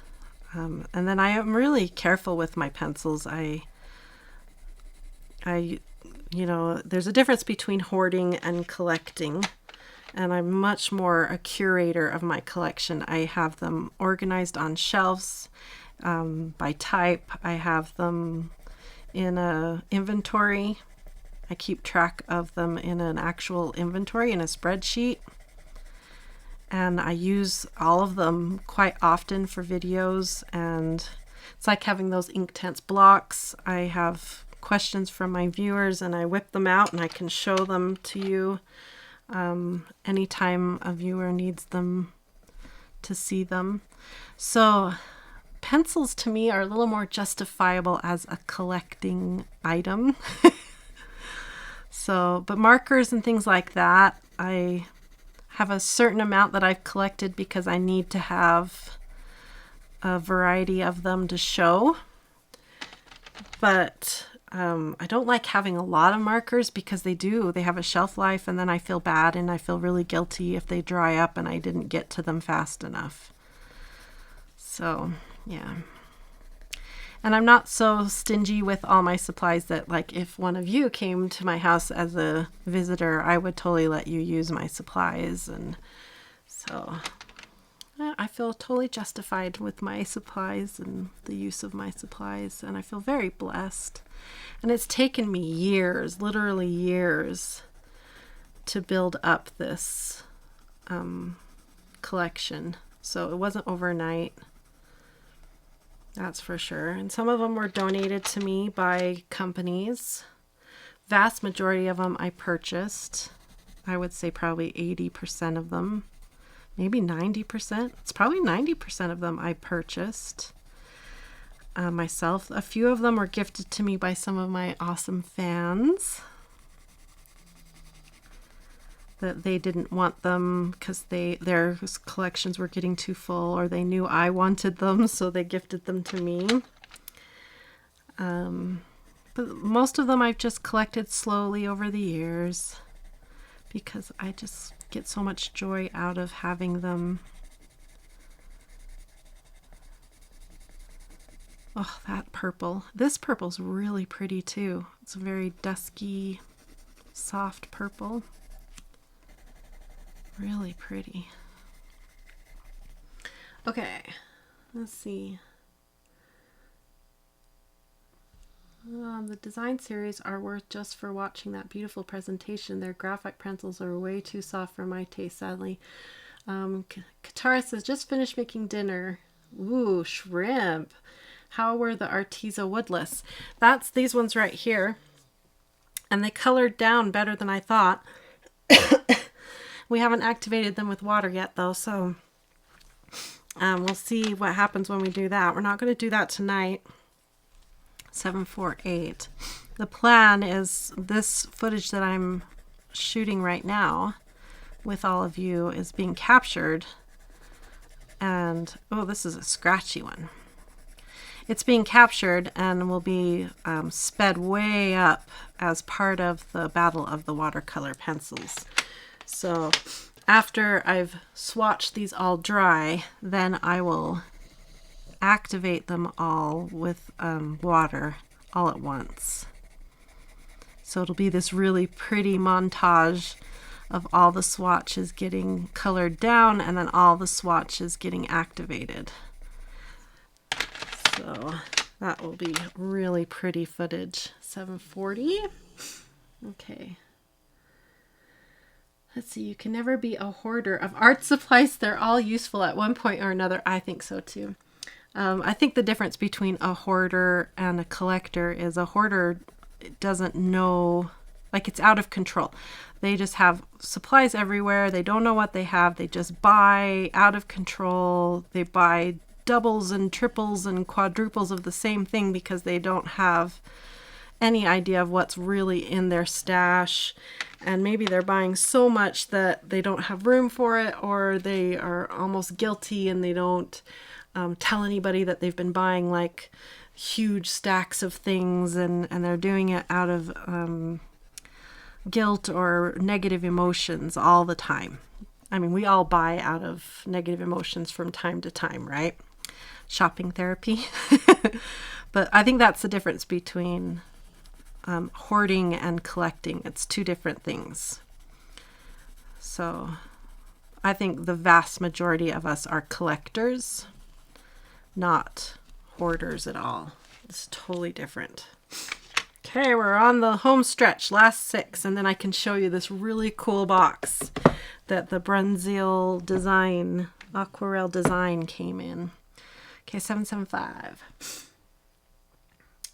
And then I am really careful with my pencils. I you know, there's a difference between hoarding and collecting, and I'm much more a curator of my collection. I have them organized on shelves by type. I have them in a inventory. I keep track of them in an actual inventory in a spreadsheet, and I use all of them quite often for videos, and it's like having those Inktense blocks. I have questions from my viewers, and I whip them out and I can show them to you anytime a viewer needs them to see them. So pencils to me are a little more justifiable as a collecting item. So, but markers and things like that, I have a certain amount that I've collected because I need to have a variety of them to show. But I don't like having a lot of markers because they have a shelf life, and then I feel bad and I feel really guilty if they dry up and I didn't get to them fast enough. So, yeah. And I'm not so stingy with all my supplies that, like, if one of you came to my house as a visitor, I would totally let you use my supplies. And so I feel totally justified with my supplies and the use of my supplies, and I feel very blessed. And it's taken me years, literally years, to build up this collection. So it wasn't overnight, that's for sure. And some of them were donated to me by companies. Vast majority of them I purchased. I would say probably 80% of them, maybe 90%. It's probably 90% of them I purchased myself. A few of them were gifted to me by some of my awesome fans that they didn't want them because their collections were getting too full, or they knew I wanted them, so they gifted them to me. But most of them I've just collected slowly over the years because I just get so much joy out of having them. Oh, that purple. This purple's really pretty too. It's a very dusky, soft purple. Really pretty. Okay, let's see. The design series are worth just for watching that beautiful presentation. Their graphic pencils are way too soft for my taste, sadly. Katara says, just finished making dinner. Ooh, shrimp. How were the Arteza Woodless? That's these ones right here. And they colored down better than I thought. We haven't activated them with water yet, though, so we'll see what happens when we do that. We're not going to do that tonight. 748. The plan is this footage that I'm shooting right now with all of you is being captured. And, oh, this is a scratchy one. It's being captured and will be sped way up as part of the Battle of the Watercolor Pencils. So after I've swatched these all dry, then I will activate them all with water all at once. So it'll be this really pretty montage of all the swatches getting colored down and then all the swatches getting activated. So that will be really pretty footage. 740. Okay. Let's see, you can never be a hoarder of art supplies. They're all useful at one point or another. I think so too. I think the difference between a hoarder and a collector is a hoarder doesn't know, like, it's out of control. They just have supplies everywhere. They don't know what they have. They just buy out of control. They buy doubles and triples and quadruples of the same thing because they don't have any idea of what's really in their stash, and maybe they're buying so much that they don't have room for it, or they are almost guilty and they don't tell anybody that they've been buying like huge stacks of things, and they're doing it out of guilt or negative emotions all the time. I mean, we all buy out of negative emotions from time to time, right? Shopping therapy. But I think that's the difference between hoarding and collecting. It's two different things. So I think the vast majority of us are collectors, not hoarders at all. It's totally different. Okay, we're on the home stretch, last 6, and then I can show you this really cool box that the Brunszeel design, aquarelle design came in. Okay, 775.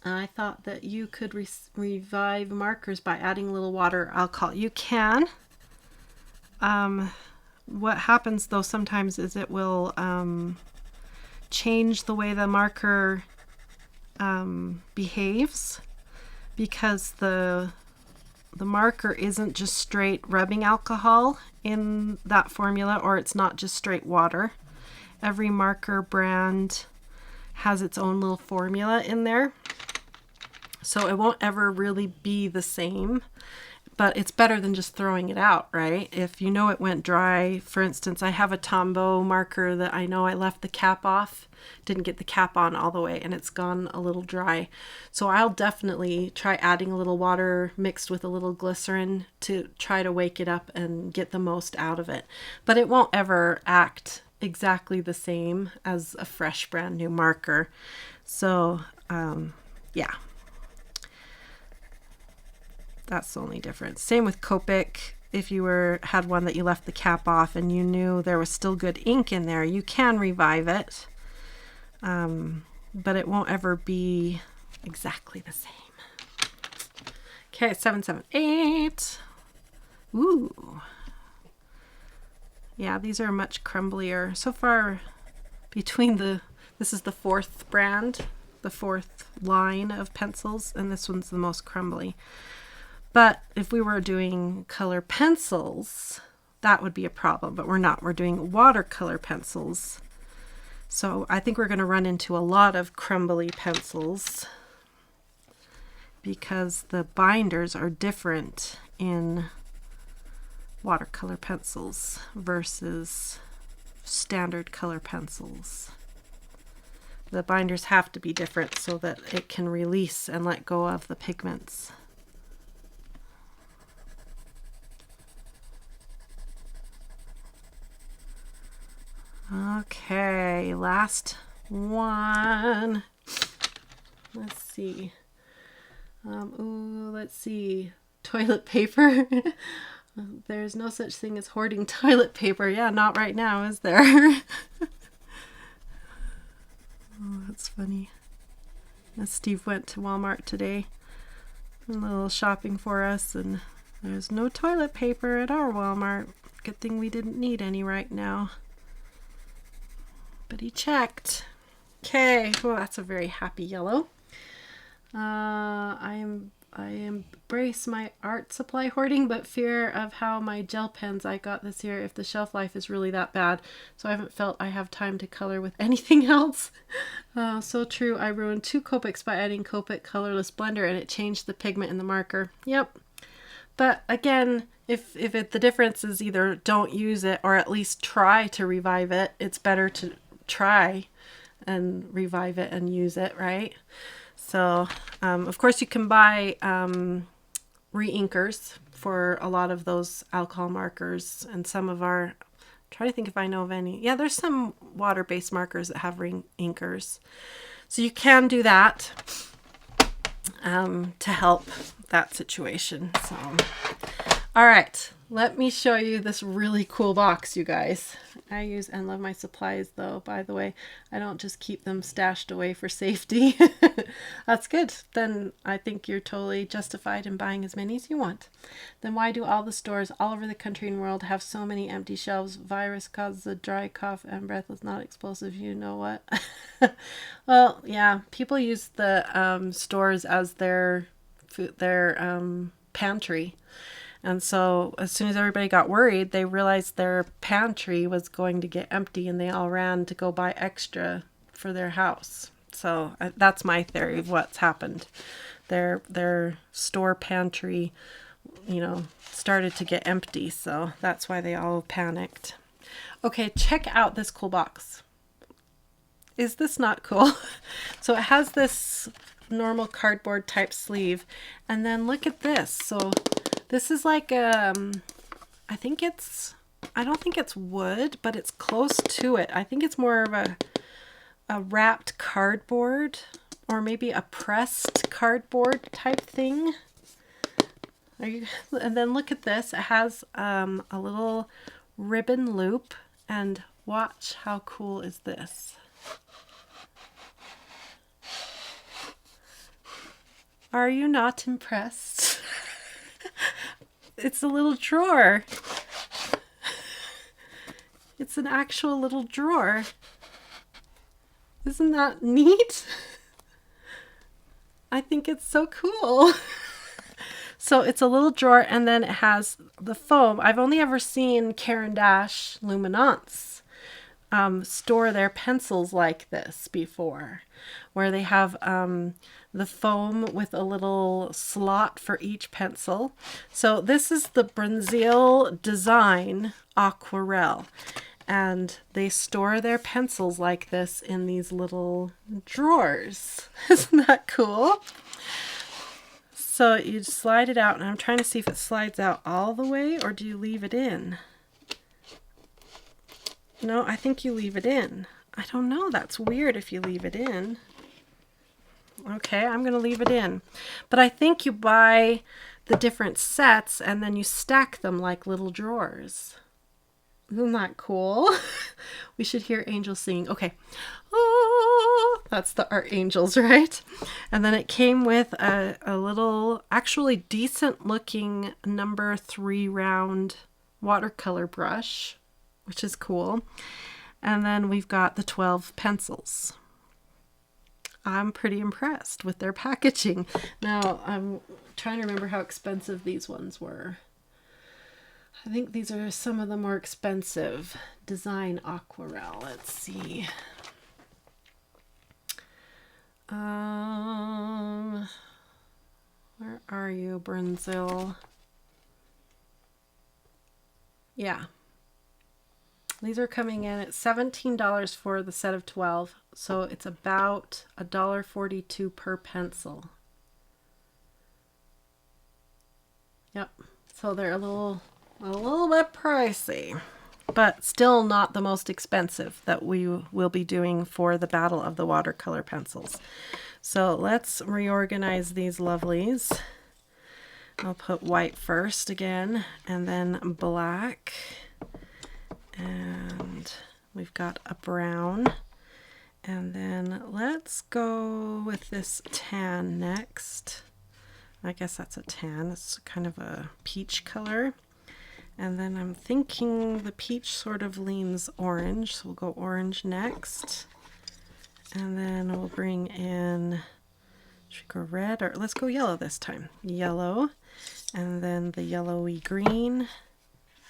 I thought that you could revive markers by adding a little water alcohol. You can. What happens though sometimes is it will change the way the marker behaves, because the marker isn't just straight rubbing alcohol in that formula, or it's not just straight water. Every marker brand has its own little formula in there. So it won't ever really be the same, but it's better than just throwing it out, right? If you know it went dry, for instance, I have a Tombow marker that I know I left the cap off, didn't get the cap on all the way, and it's gone a little dry. So I'll definitely try adding a little water mixed with a little glycerin to try to wake it up and get the most out of it. But it won't ever act exactly the same as a fresh brand new marker. So yeah, that's the only difference. Same with Copic. If you had one that you left the cap off and you knew there was still good ink in there, you can revive it, but it won't ever be exactly the same. Okay, 778. Ooh. Yeah, these are much crumblier. So far, this is the fourth brand, the fourth line of pencils, and this one's the most crumbly. But if we were doing color pencils, that would be a problem, but we're not. We're doing watercolor pencils. So I think we're going to run into a lot of crumbly pencils because the binders are different in watercolor pencils versus standard color pencils. The binders have to be different so that it can release and let go of the pigments. Okay, last one. Let's see. Let's see. Toilet paper. There's no such thing as hoarding toilet paper. Yeah, not right now, is there? Oh, that's funny. Steve went to Walmart today. A little shopping for us, and there's no toilet paper at our Walmart. Good thing we didn't need any right now. But he checked. Okay, well, that's a very happy yellow. I embrace my art supply hoarding, but fear of how my gel pens I got this year if the shelf life is really that bad. So I haven't felt I have time to color with anything else. So true. I ruined 2 Copics by adding Copic colorless blender, and it changed the pigment in the marker. Yep. But again, if the difference is either don't use it or at least try to revive it, it's better to try and revive it and use it, right? So, of course, you can buy re-inkers for a lot of those alcohol markers, and some of our, try to think if I know of any. Yeah, there's some water-based markers that have re-inkers. So you can do that to help that situation. So, all right, let me show you this really cool box, you guys. I use and love my supplies, though, by the way. I don't just keep them stashed away for safety. That's good. Then I think you're totally justified in buying as many as you want. Then why do all the stores all over the country and world have so many empty shelves? Virus causes a dry cough and breathless, not explosive. You know what? Well, yeah, people use the stores as their pantry. And so as soon as everybody got worried, they realized their pantry was going to get empty, and they all ran to go buy extra for their house. So that's my theory of what's happened. Their store pantry, started to get empty. So that's why they all panicked. Okay, check out this cool box. Is this not cool? So it has this normal cardboard type sleeve, and then look at this. So this is like I don't think it's wood, but it's close to it. I think it's more of a wrapped cardboard, or maybe a pressed cardboard type thing. And then look at this. It has a little ribbon loop, and watch how cool is this. Are you not impressed? It's a little drawer. It's an actual little drawer. Isn't that neat? I think it's so cool. So it's a little drawer, and then it has the foam. I've only ever seen Caran d'Ache Luminance store their pencils like this before, where they have the foam with a little slot for each pencil. So this is the Brunszeel Design Aquarelle, and they store their pencils like this in these little drawers. Isn't that cool? So you slide it out, and I'm trying to see if it slides out all the way, or do you leave it in? No, I think you leave it in. I don't know. That's weird if you leave it in. Okay, I'm going to leave it in. But I think you buy the different sets, and then you stack them like little drawers. Isn't that cool? We should hear angels singing. Okay. Oh, that's the art angels, right? And then it came with a little, actually decent looking number 3 round watercolor brush. which is cool. And then we've got the 12 pencils. I'm pretty impressed with their packaging. Now, I'm trying to remember how expensive these ones were. I think these are some of the more expensive. Design Aquarelle. Let's see. Where are you, Brunszeel? Yeah. These are coming in at $17 for the set of 12. So it's about $1.42 per pencil. Yep. So they're a little bit pricey, but still not the most expensive that we will be doing for the Battle of the Watercolor pencils. So let's reorganize these lovelies. I'll put white first again, and then black, and we've got a brown, and then let's go with this tan next. I guess that's a tan. It's kind of a peach color. And then I'm thinking the peach sort of leans orange, so we'll go orange next. And then we'll bring in, should we go red, or let's go yellow this time. Yellow, and then the yellowy green,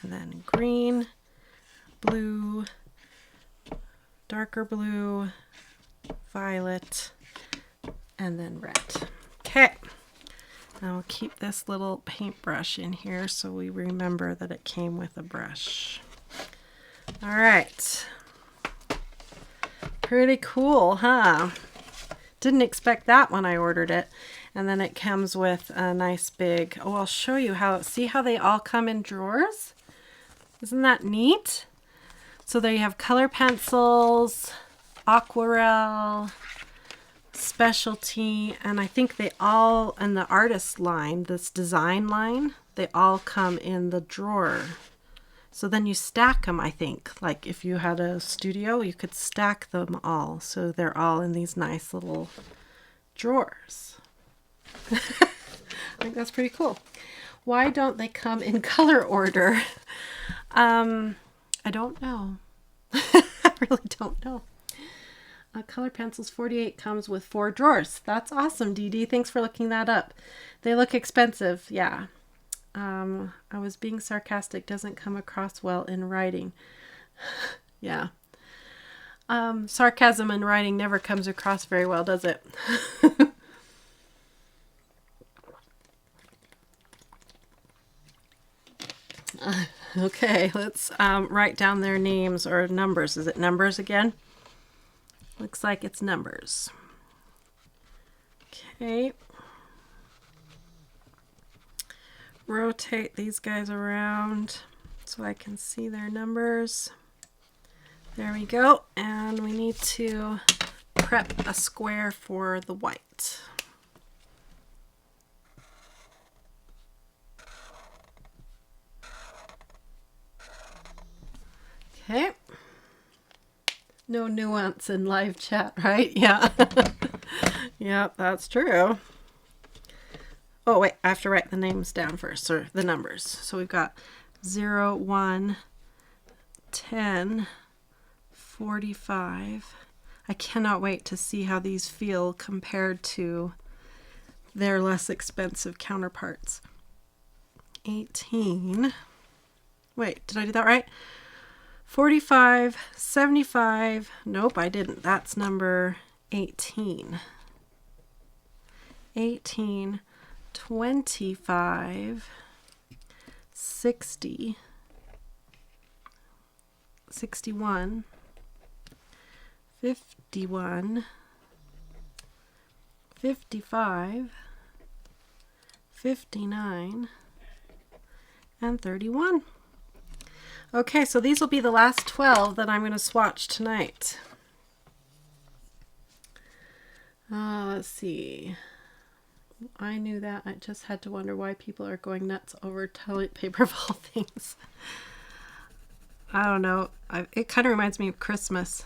and then green, blue, darker blue, violet, and then red. Okay. Now we'll keep this little paintbrush in here so we remember that it came with a brush. All right. Pretty cool, huh? Didn't expect that when I ordered it. And then it comes with a nice big, oh, I'll show you how, see how they all come in drawers? Isn't that neat? So there you have color pencils, aquarelle, specialty, and I think they all, in the artist line, this design line, they all come in the drawer. So then you stack them, I think. Like if you had a studio, you could stack them all. So they're all in these nice little drawers. I think that's pretty cool. Why don't they come in color order? I don't know. I really don't know. Color pencils 48 comes with 4 drawers. That's awesome, Dee Dee. Thanks for looking that up. They look expensive. Yeah. I was being sarcastic. Doesn't come across well in writing. Yeah. Sarcasm in writing never comes across very well, does it? Okay, let's write down their names or numbers. Is it numbers again? Looks like it's numbers. Okay. Rotate these guys around so I can see their numbers. There we go. And we need to prep a square for the white. Okay. No nuance in live chat, right? Yeah. Yep, that's true. Oh, wait, I have to write the names down first, or the numbers. So we've got 0, 1, 10, 45. I cannot wait to see how these feel compared to their less expensive counterparts. 18. Wait, did I do that right? 45, 75, nope, I didn't. That's number 18. 18, 25, 60, 61, 51, 55, 59, and 31. Okay, so these will be the last 12 that I'm going to swatch tonight. Let's see. I knew that. I just had to wonder why people are going nuts over toilet paper of all things. I don't know. It kind of reminds me of Christmas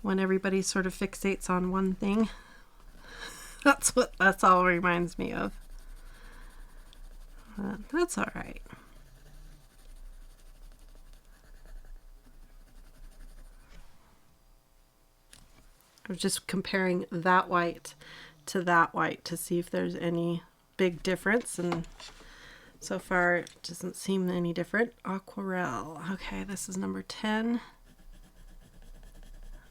when everybody sort of fixates on one thing. That's all it reminds me of. That's all right. I was just comparing that white to see if there's any big difference, and so far it doesn't seem any different. Aquarelle. Okay, this is number 10.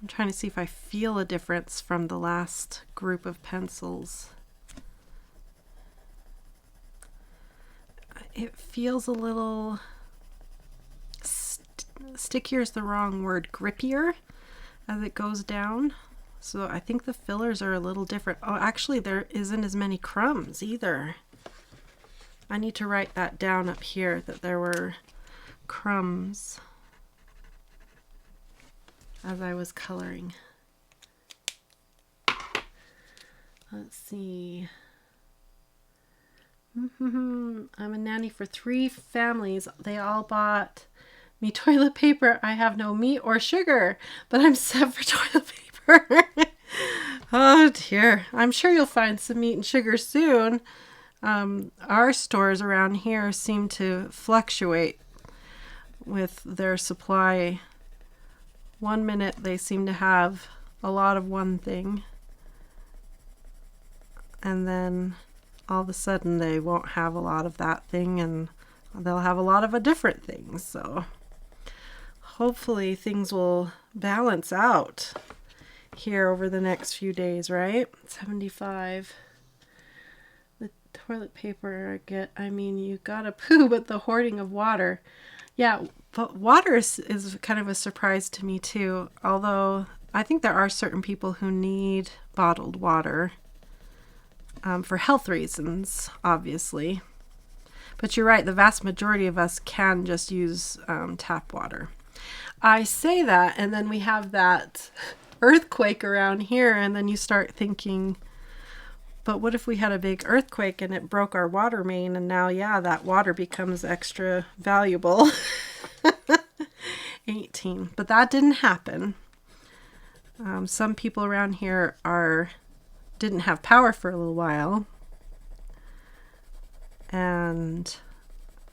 I'm trying to see if I feel a difference from the last group of pencils. It feels a little stickier is the wrong word, grippier as it goes down. So I think the fillers are a little different. Oh, actually there isn't as many crumbs either. I need to write that down up here, that there were crumbs as I was coloring. Let's see. I'm a nanny for 3 families. They all bought me toilet paper. I have no meat or sugar, but I'm set for toilet paper. Oh dear. I'm sure you'll find some meat and sugar soon. Our stores around here seem to fluctuate with their supply. One minute they seem to have a lot of one thing, and then all of a sudden they won't have a lot of that thing, and they'll have a lot of a different thing. So hopefully things will balance out here over the next few days, right? 75. The toilet paper I get, I mean, you gotta poo, but the hoarding of water. Yeah, but water is kind of a surprise to me too, although I think there are certain people who need bottled water for health reasons, obviously. But you're right, the vast majority of us can just use tap water. I say that, and then we have that earthquake around here, and then you start thinking, but what if we had a big earthquake and it broke our water main, and now, yeah, that water becomes extra valuable. 18. But that didn't happen. Some people around here didn't have power for a little while, and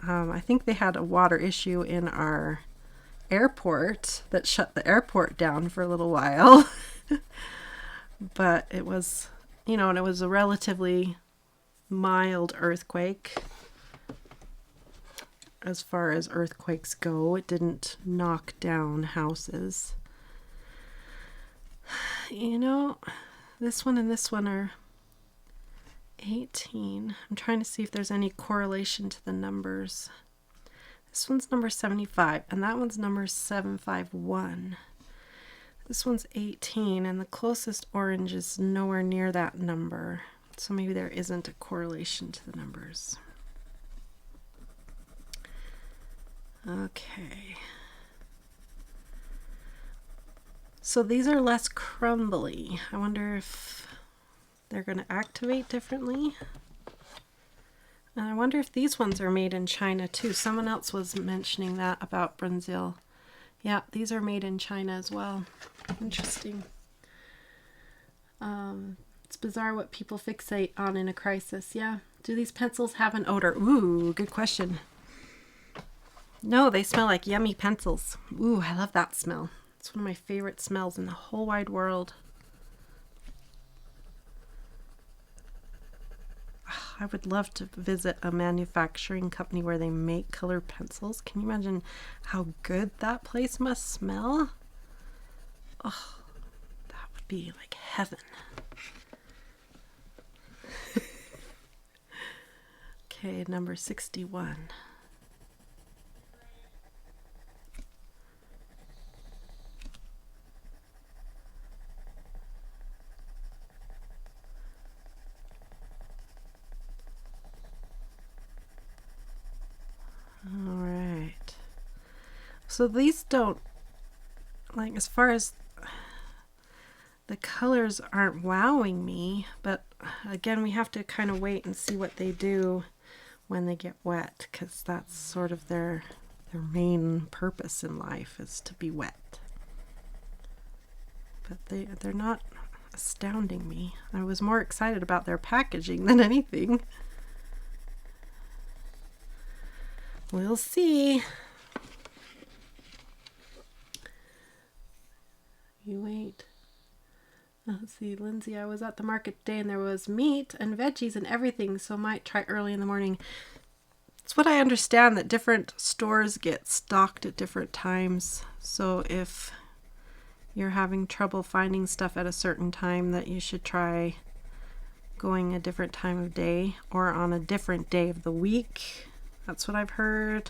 I think they had a water issue in our airport that shut the airport down for a little while. But it was, you know, and it was a relatively mild earthquake as far as earthquakes go. It didn't knock down houses. You know, this one and this one are 18. I'm trying to see if there's any correlation to the numbers. This one's number 75, and that one's number 751. This one's 18, and the closest orange is nowhere near that number. So maybe there isn't a correlation to the numbers. Okay. So these are less crumbly. I wonder if they're going to activate differently. And I wonder if these ones are made in China too. Someone else was mentioning that about Brunszeel. Yeah, these are made in China as well. Interesting. It's bizarre what people fixate on in a crisis. Yeah. Do these pencils have an odor? Ooh, good question. No, they smell like yummy pencils. Ooh, I love that smell. It's one of my favorite smells in the whole wide world. I would love to visit a manufacturing company where they make colored pencils. Can you imagine how good that place must smell? Oh, that would be like heaven. Okay, number 61. All right. So these don't, like, as far as the colors aren't wowing me, but again, we have to kind of wait and see what they do when they get wet, because that's sort of their main purpose in life, is to be wet. But they're not astounding me. I was more excited about their packaging than anything. We'll see. You wait. Let's see, Lindsay, I was at the market today and there was meat and veggies and everything, so might try early in the morning. It's what I understand, that different stores get stocked at different times. So if you're having trouble finding stuff at a certain time, that you should try going a different time of day or on a different day of the week. That's what I've heard.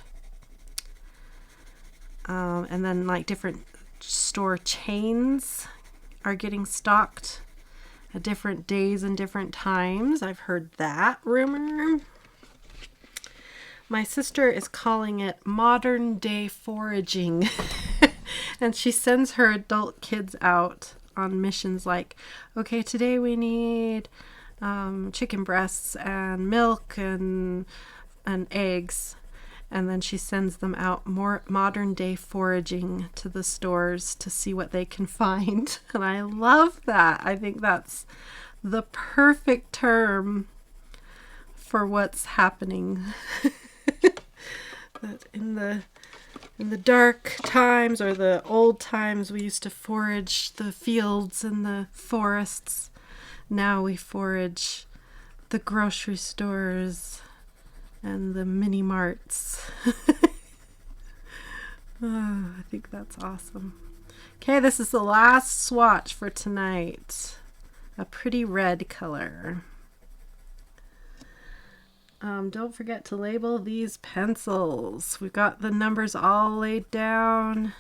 And then like different store chains are getting stocked at different days and different times. I've heard that rumor. My sister is calling it modern day foraging. And she sends her adult kids out on missions like, okay, today we need chicken breasts and milk and eggs. And then she sends them out more modern day foraging to the stores to see what they can find. And I love that. I think that's the perfect term for what's happening. That in the dark times or the old times, we used to forage the fields and the forests. Now we forage the grocery stores and the mini marts. Oh, I think that's awesome. Okay, this is the last swatch for tonight. A pretty red color. Don't forget to label these pencils. We've got the numbers all laid down.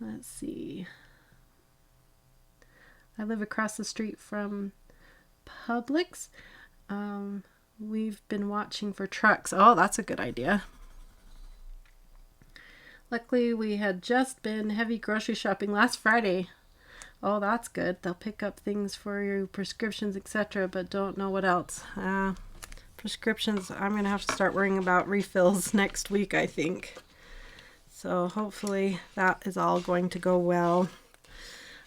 Let's see. I live across the street from Publix. We've been watching for trucks. Oh, that's a good idea. Luckily, we had just been heavy grocery shopping last Friday. Oh, that's good. They'll pick up things for your prescriptions, etc., but don't know what else. Prescriptions, I'm going to have to start worrying about refills next week, I think. So hopefully that is all going to go well.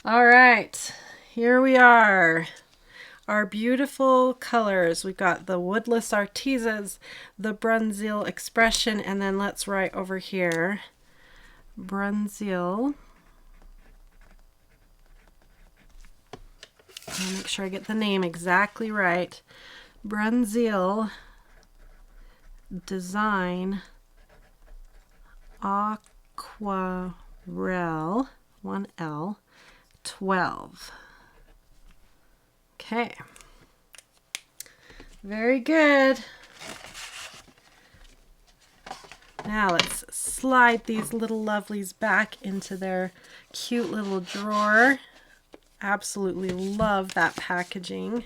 All right, here we are. Our beautiful colors. We've got the Woodless Artisas, the Brunszeel Expression, and then let's write over here, Brunszeel. I'll make sure I get the name exactly right. Brunszeel Design Aquarelle 1L 12. Okay, very good. Now let's slide these little lovelies back into their cute little drawer. Absolutely love that packaging.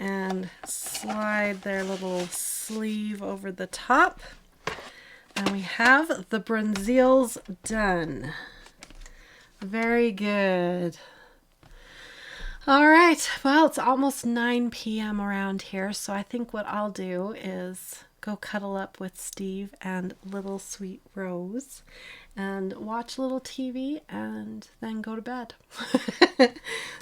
And slide their little sleeve over the top. And we have the Brunzeels done. Very good. All right, well, it's almost 9 p.m. around here, so I think what I'll do is go cuddle up with Steve and little sweet Rose and watch a little TV and then go to bed.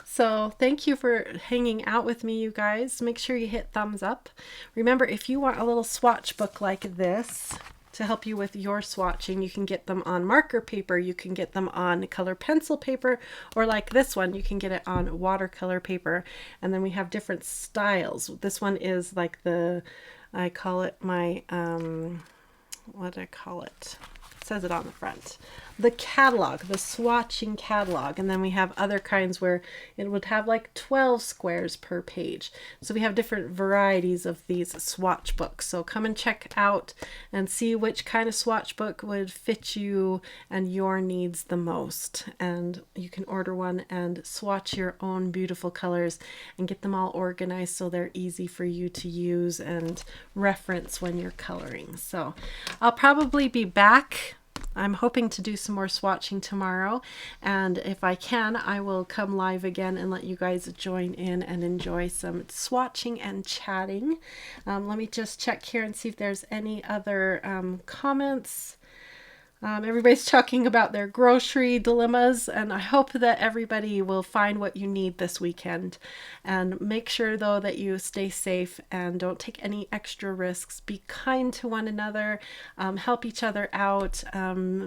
So thank you for hanging out with me, you guys. Make sure you hit thumbs up. Remember, if you want a little swatch book like this to help you with your swatching, you can get them on marker paper, you can get them on color pencil paper, or like this one, you can get it on watercolor paper. And then we have different styles. This one is like the, I call it my, what do I call it? It says it on the front. The catalog, the swatching catalog. And then we have other kinds where it would have like 12 squares per page. So we have different varieties of these swatch books. So come and check out and see which kind of swatch book would fit you and your needs the most. And you can order one and swatch your own beautiful colors and get them all organized so they're easy for you to use and reference when you're coloring. So I'll probably be back. I'm hoping to do some more swatching tomorrow, and if I can, I will come live again and let you guys join in and enjoy some swatching and chatting. Let me just check here and see if there's any other comments. Everybody's talking about their grocery dilemmas, and I hope that everybody will find what you need this weekend. And make sure, though, that you stay safe and don't take any extra risks. Be kind to one another, help each other out,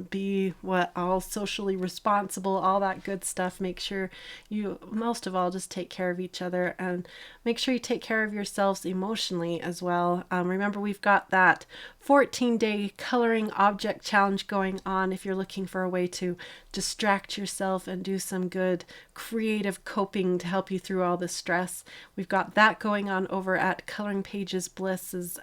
be all socially responsible, all that good stuff. Make sure you, most of all, just take care of each other, and make sure you take care of yourselves emotionally as well. Remember, we've got that 14-day coloring object challenge going on if you're looking for a way to distract yourself and do some good creative coping to help you through all the stress. We've got that going on over at Coloring Pages Bliss's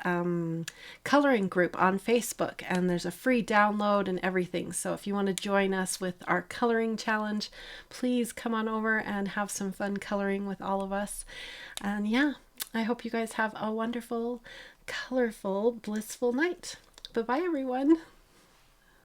coloring group on Facebook, and there's a free download and everything. So if you want to join us with our coloring challenge, please come on over and have some fun coloring with all of us. And yeah, I hope you guys have a wonderful, colorful, blissful night. Bye-bye, everyone.